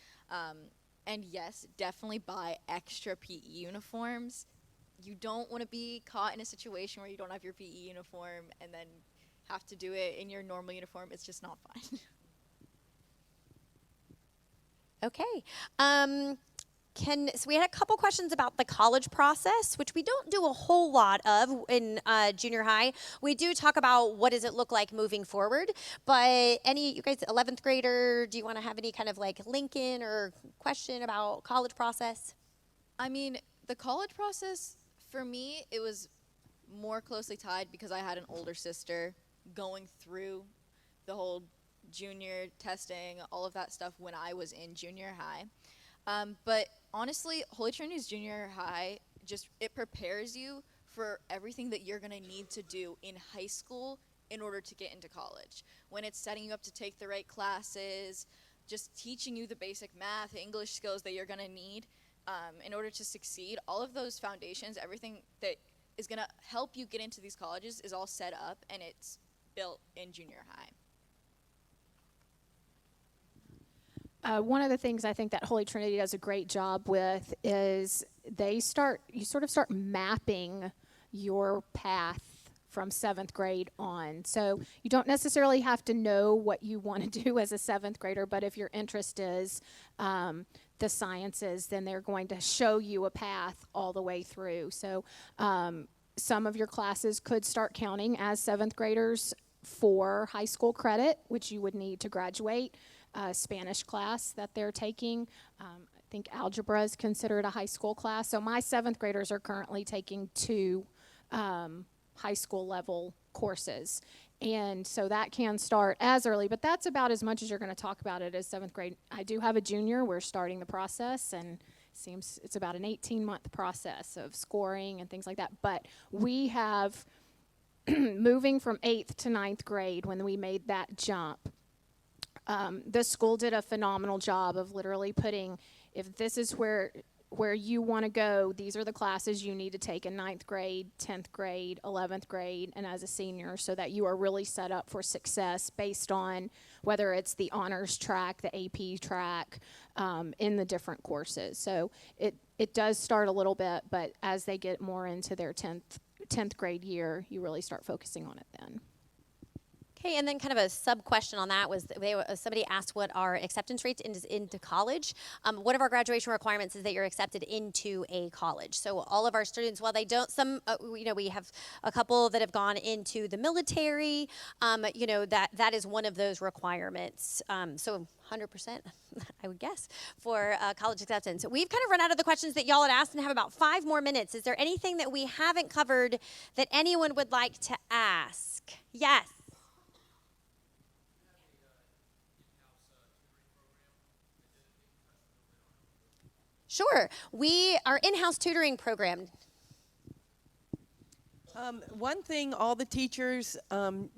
And yes, definitely buy extra PE uniforms. You don't want to be caught in a situation where you don't have your PE uniform and then have to do it in your normal uniform. It's just not fun. Okay. So we had a couple questions about the college process, which we don't do a whole lot of in junior high. We do talk about what does it look like moving forward, but you guys 11th grader, do you want to have any kind of like link in or question about college process? I mean, the college process, for me, it was more closely tied because I had an older sister going through the whole junior testing, all of that stuff when I was in junior high. But honestly, Holy Trinity's junior high, it prepares you for everything that you're going to need to do in high school in order to get into college. When it's setting you up to take the right classes, just teaching you the basic math, English skills that you're going to need in order to succeed, all of those foundations, everything that is going to help you get into these colleges is all set up, and it's built in junior high. One of the things I think that Holy Trinity does a great job with is you sort of start mapping your path from 7th grade on. So you don't necessarily have to know what you want to do as a 7th grader, but if your interest is the sciences, then they're going to show you a path all the way through. So some of your classes could start counting as 7th graders for high school credit, which you would need to graduate. Spanish class that they're taking. I think algebra is considered a high school class. So my 7th graders are currently taking 2 high school level courses. And so that can start as early, but that's about as much as you're going to talk about it as 7th grade. I do have a junior. We're starting the process, and seems it's about an 18-month process of scoring and things like that. But we have, moving from 8th to 9th grade, when we made that jump, the school did a phenomenal job of literally putting, if this is where you want to go, these are the classes you need to take in 9th grade, 10th grade, 11th grade, and as a senior, so that you are really set up for success based on whether it's the honors track, the AP track, in the different courses. So it does start a little bit, but as they get more into their 10th grade year, you really start focusing on it then. Okay, and then kind of a sub-question on that was somebody asked what our acceptance rate into college. One of our graduation requirements is that you're accepted into a college. So all of our students, while they don't, we have a couple that have gone into the military, that is one of those requirements. So 100%, I would guess, for college acceptance. We've kind of run out of the questions that y'all had asked and have about 5 more minutes. Is there anything that we haven't covered that anyone would like to ask? Yes. Sure. Our in-house tutoring program. One thing all the teachers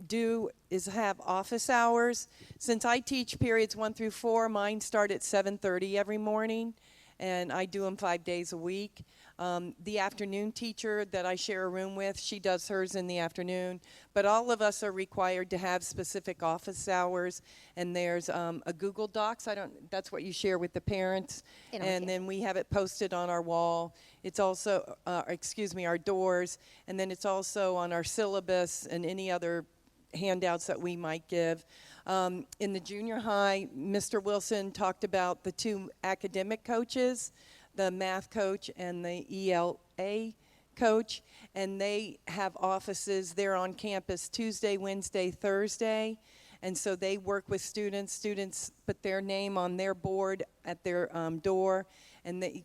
do is have office hours. Since I teach periods 1 through 4, mine start at 7:30 every morning, and I do them 5 days a week. The afternoon teacher that I share a room with, she does hers in the afternoon. But all of us are required to have specific office hours, and there's a Google Docs. That's what you share with the parents, and then we have it posted on our wall. It's also, our doors, and then it's also on our syllabus and any other handouts that we might give. In the junior high, Mr. Wilson talked about the 2 academic coaches, the math coach and the ELA coach, and they have offices. They're on campus Tuesday, Wednesday, Thursday, and so they work with students. Students put their name on their board at their door, and the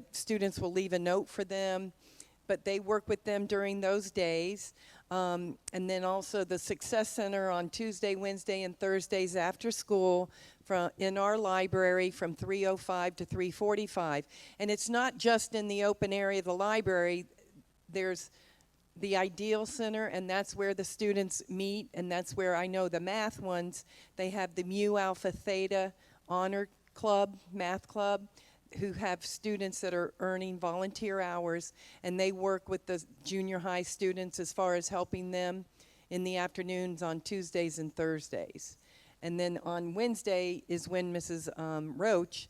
students will leave a note for them, but they work with them during those days. And then also the Success Center on Tuesday, Wednesday, and Thursdays after school in our library from 3:05 to 3:45. And it's not just in the open area of the library. There's the Ideal Center, and that's where the students meet, and that's where I know the math ones, they have the Mu Alpha Theta Honor Club, Math Club, who have students that are earning volunteer hours, and they work with the junior high students as far as helping them in the afternoons on Tuesdays and Thursdays. And then on Wednesday is when Mrs. Roach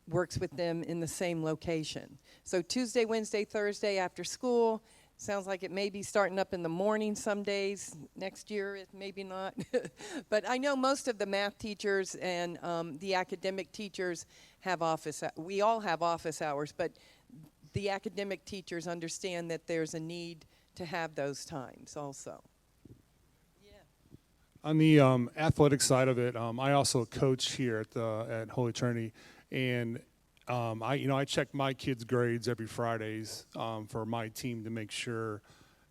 works with them in the same location. So Tuesday, Wednesday, Thursday after school. Sounds like it may be starting up in the morning some days. Next year, it maybe not. But I know most of the math teachers and the academic teachers have we all have office hours, but the academic teachers understand that there's a need to have those times also. On the athletic side of it, I also coach here at Holy Trinity, and I check my kids' grades every Fridays for my team to make sure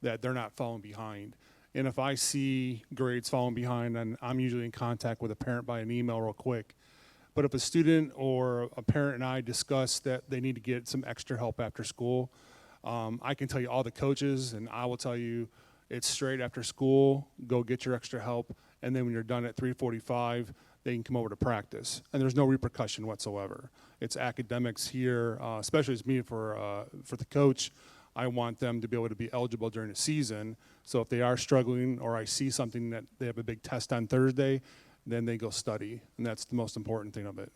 that they're not falling behind. And if I see grades falling behind, then I'm usually in contact with a parent by an email real quick. But if a student or a parent and I discuss that they need to get some extra help after school, I can tell you all the coaches, and I will tell you it's straight after school, go get your extra help, and then when you're done at 3:45, they can come over to practice. And there's no repercussion whatsoever. It's academics here, especially as me for the coach. I want them to be able to be eligible during the season. So if they are struggling, or I see something that they have a big test on Thursday, then they go study, and that's the most important thing of it.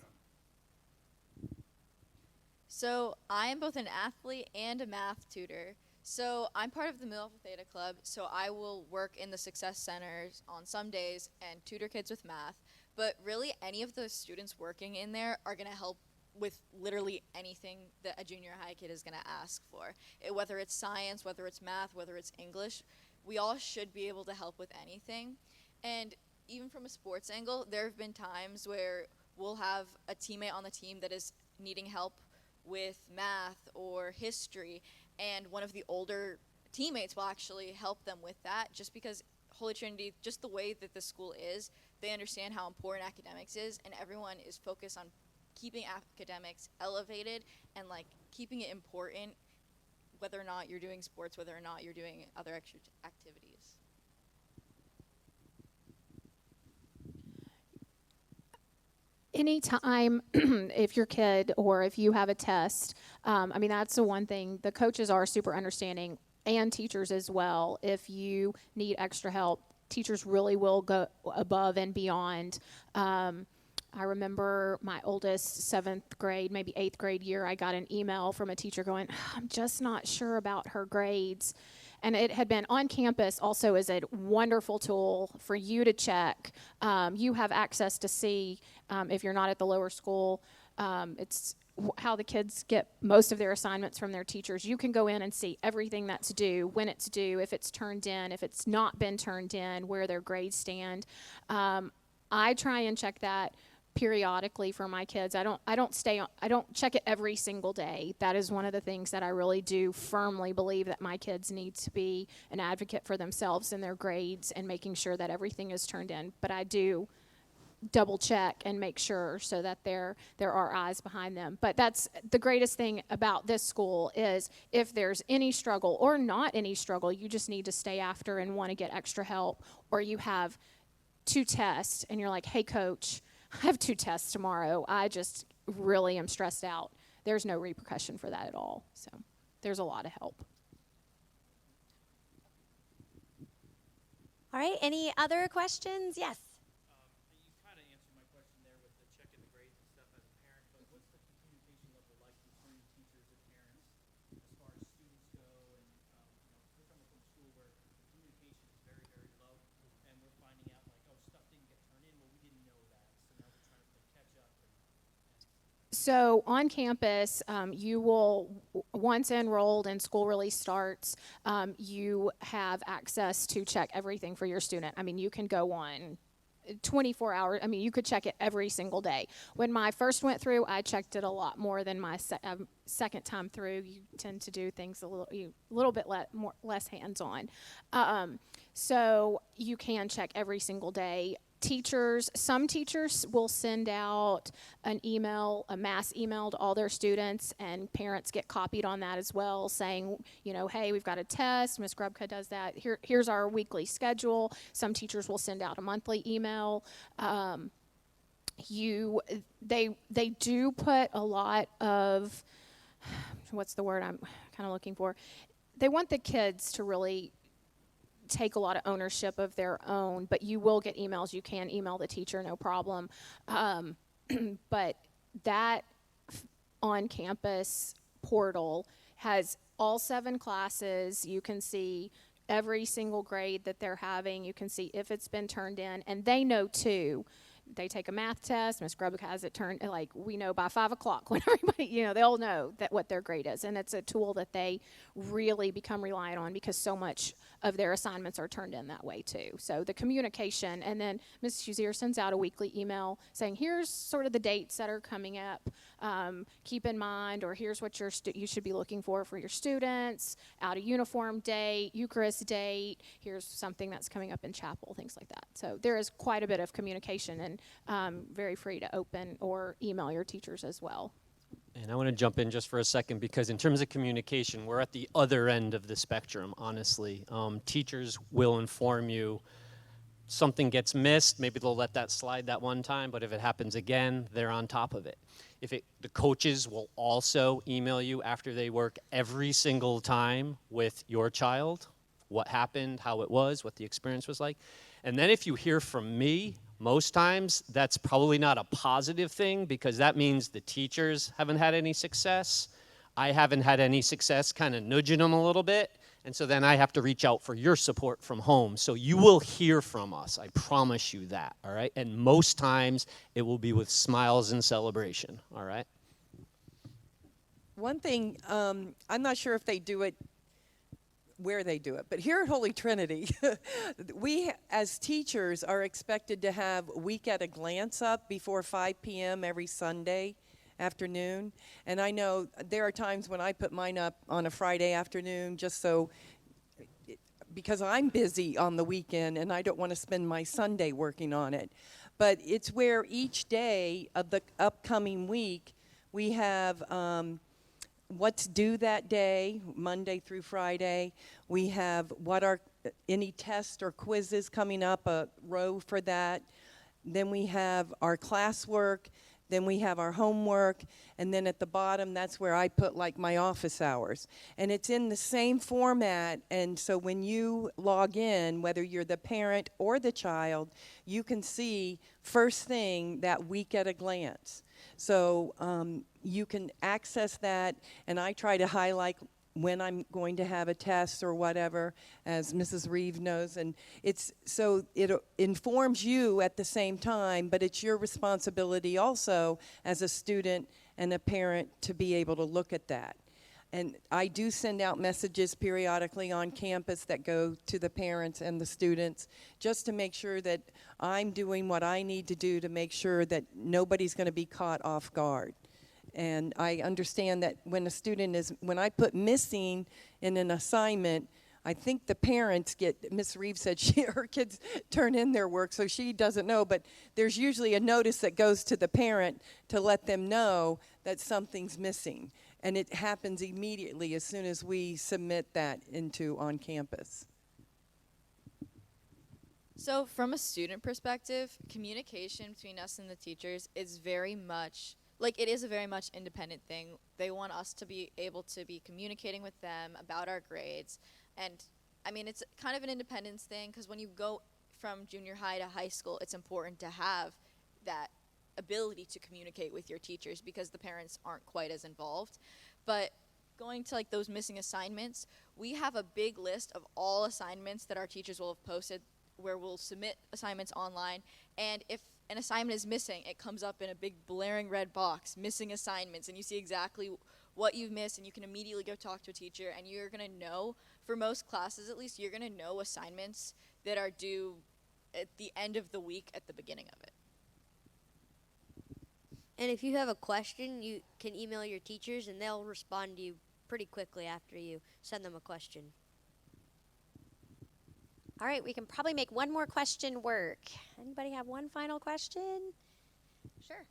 So I am both an athlete and a math tutor. So I'm part of the Mu Alpha Theta Club, so I will work in the Success Centers on some days and tutor kids with math. But really, any of those students working in there are going to help with literally anything that a junior high kid is going to ask for. Whether it's science, whether it's math, whether it's English, we all should be able to help with anything. And even from a sports angle, there have been times where we'll have a teammate on the team that is needing help with math or history, and one of the older teammates will actually help them with that, just because Holy Trinity, just the way that the school is, they understand how important academics is, and everyone is focused on keeping academics elevated and like keeping it important, whether or not you're doing sports, whether or not you're doing other extra activities. Anytime, if your kid or if you have a test, I mean, that's the one thing. The coaches are super understanding, and teachers as well. If you need extra help, teachers really will go above and beyond. I remember my oldest 7th grade, maybe 8th grade year, I got an email from a teacher going, I'm just not sure about her grades. And it had been on campus also is a wonderful tool for you to check. You have access to see, if you're not at the lower school, it's how the kids get most of their assignments from their teachers. You can go in and see everything that's due, when it's due, if it's turned in, if it's not been turned in, where their grades stand. I try and check that periodically for my kids. I don't check it every single day. That is one of the things that I really do firmly believe, that my kids need to be an advocate for themselves and their grades and making sure that everything is turned in. But I do double check and make sure so that there are eyes behind them. But that's the greatest thing about this school, is if there's any struggle or not any struggle, you just need to stay after and want to get extra help, or you have 2 tests and you're like, hey coach, I have 2 tests tomorrow. I just really am stressed out. There's no repercussion for that at all. So there's a lot of help. All right, any other questions? Yes. You kind of answered my question there with the checking the grades and stuff as a parent, but what's the communication level like between teachers and parents as far as students go? And we're coming from a school where communication is very, very low, and we're finding out like, oh, stuff didn't get turned in. Well, we didn't know that, so now we're trying to play catch up. So on campus, you will, once enrolled and school really starts, you have access to check everything for your student. I mean, you can go on 24 hours. I mean, you could check it every single day. When my first went through, I checked it a lot more than my second time through. You tend to do things a little bit less hands-on. So you can check every single day. Some teachers will send out an email, a mass email to all their students, and parents get copied on that as well, saying, hey, we've got a test. Ms. Grubka does that. Here's our weekly schedule. Some teachers will send out a monthly email. They do put a lot of, what's the word I'm kind of looking for? They want the kids to really take a lot of ownership of their own, but you will get emails. You can email the teacher, no problem. But that on-campus portal has all 7 classes. You can see every single grade that they're having. You can see if it's been turned in, and they know too. They take a math test. Ms. Grubbeck has it turned, like we know by 5 o'clock when everybody, they all know that what their grade is. And it's a tool that they really become reliant on, because so much of their assignments are turned in that way too. So the communication, and then Ms. Huzier sends out a weekly email saying, here's sort of the dates that are coming up. Keep in mind, or here's what you should be looking for your students, out of uniform date, Eucharist date, here's something that's coming up in chapel, things like that. So there is quite a bit of communication, and very free to open or email your teachers as well. And I want to jump in just for a second, because in terms of communication, we're at the other end of the spectrum, honestly. Teachers will inform you something gets missed, maybe they'll let that slide that one time, but if it happens again, they're on top of it. The coaches will also email you after they work every single time with your child, what happened, how it was, what the experience was like. And then if you hear from me, most times that's probably not a positive thing, because that means the teachers haven't had any success. I haven't had any success kind of nudging them a little bit. And so then I have to reach out for your support from home. So you will hear from us. I promise you that, all right? And most times it will be with smiles and celebration, all right? One thing, I'm not sure if they do it where they do it, but here at Holy Trinity, we as teachers are expected to have week at a glance up before 5 p.m. every Sunday afternoon. And I know there are times when I put mine up on a Friday afternoon just so, because I'm busy on the weekend and I don't want to spend my Sunday working on it. But it's where each day of the upcoming week we have what's due that day, Monday through Friday. We have what are any tests or quizzes coming up, a row for that. Then we have our classwork. Then we have our homework, and then at the bottom, that's where I put like my office hours. And it's in the same format, and so when you log in, whether you're the parent or the child, you can see first thing that week at a glance. So you can access that, and I try to highlight when I'm going to have a test or whatever, as Mrs. Reeve knows. And it's so it informs you at the same time, but it's your responsibility also as a student and a parent to be able to look at that. And I do send out messages periodically on campus that go to the parents and the students just to make sure that I'm doing what I need to do to make sure that nobody's going to be caught off guard. And I understand that when I put missing in an assignment, I think the parents Miss Reeve said her kids turn in their work, so she doesn't know, but there's usually a notice that goes to the parent to let them know that something's missing. And it happens immediately as soon as we submit that on campus. So from a student perspective, communication between us and the teachers is very much it is a very much independent thing. They want us to be able to be communicating with them about our grades. And, I mean, it's kind of an independence thing, because when you go from junior high to high school, it's important to have that ability to communicate with your teachers because the parents aren't quite as involved. But going to, those missing assignments, we have a big list of all assignments that our teachers will have posted where we'll submit assignments online. And if an assignment is missing, it comes up in a big blaring red box, missing assignments, and you see exactly what you've missed, and you can immediately go talk to a teacher, and you're going to know, for most classes at least, you're going to know assignments that are due at the end of the week at the beginning of it. And if you have a question, you can email your teachers, and they'll respond to you pretty quickly after you send them a question. All right, we can probably make one more question work. Anybody have one final question? Sure.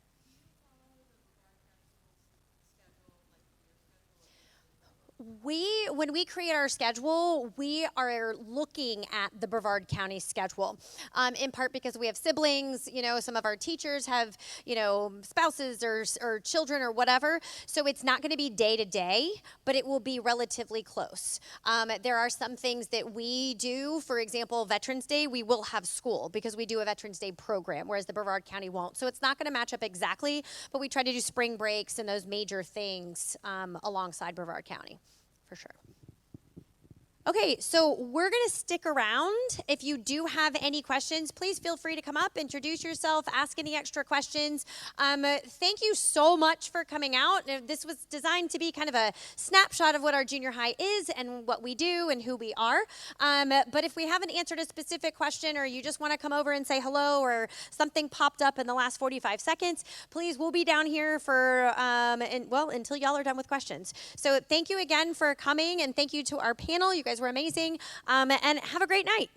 When we create our schedule, we are looking at the Brevard County schedule, in part because we have siblings, some of our teachers have, spouses or children or whatever. So it's not going to be day to day, but it will be relatively close. There are some things that we do. For example, Veterans Day, we will have school because we do a Veterans Day program, whereas the Brevard County won't. So it's not going to match up exactly, but we try to do spring breaks and those major things alongside Brevard County. For sure. Okay, so we're going to stick around. If you do have any questions, please feel free to come up, introduce yourself, ask any extra questions. Thank you so much for coming out. This was designed to be kind of a snapshot of what our junior high is and what we do and who we are. But if we haven't answered a specific question or you just want to come over and say hello or something popped up in the last 45 seconds, please, we'll be down here for, until y'all are done with questions. So thank you again for coming, and thank you to our panel. You guys were amazing, and have a great night.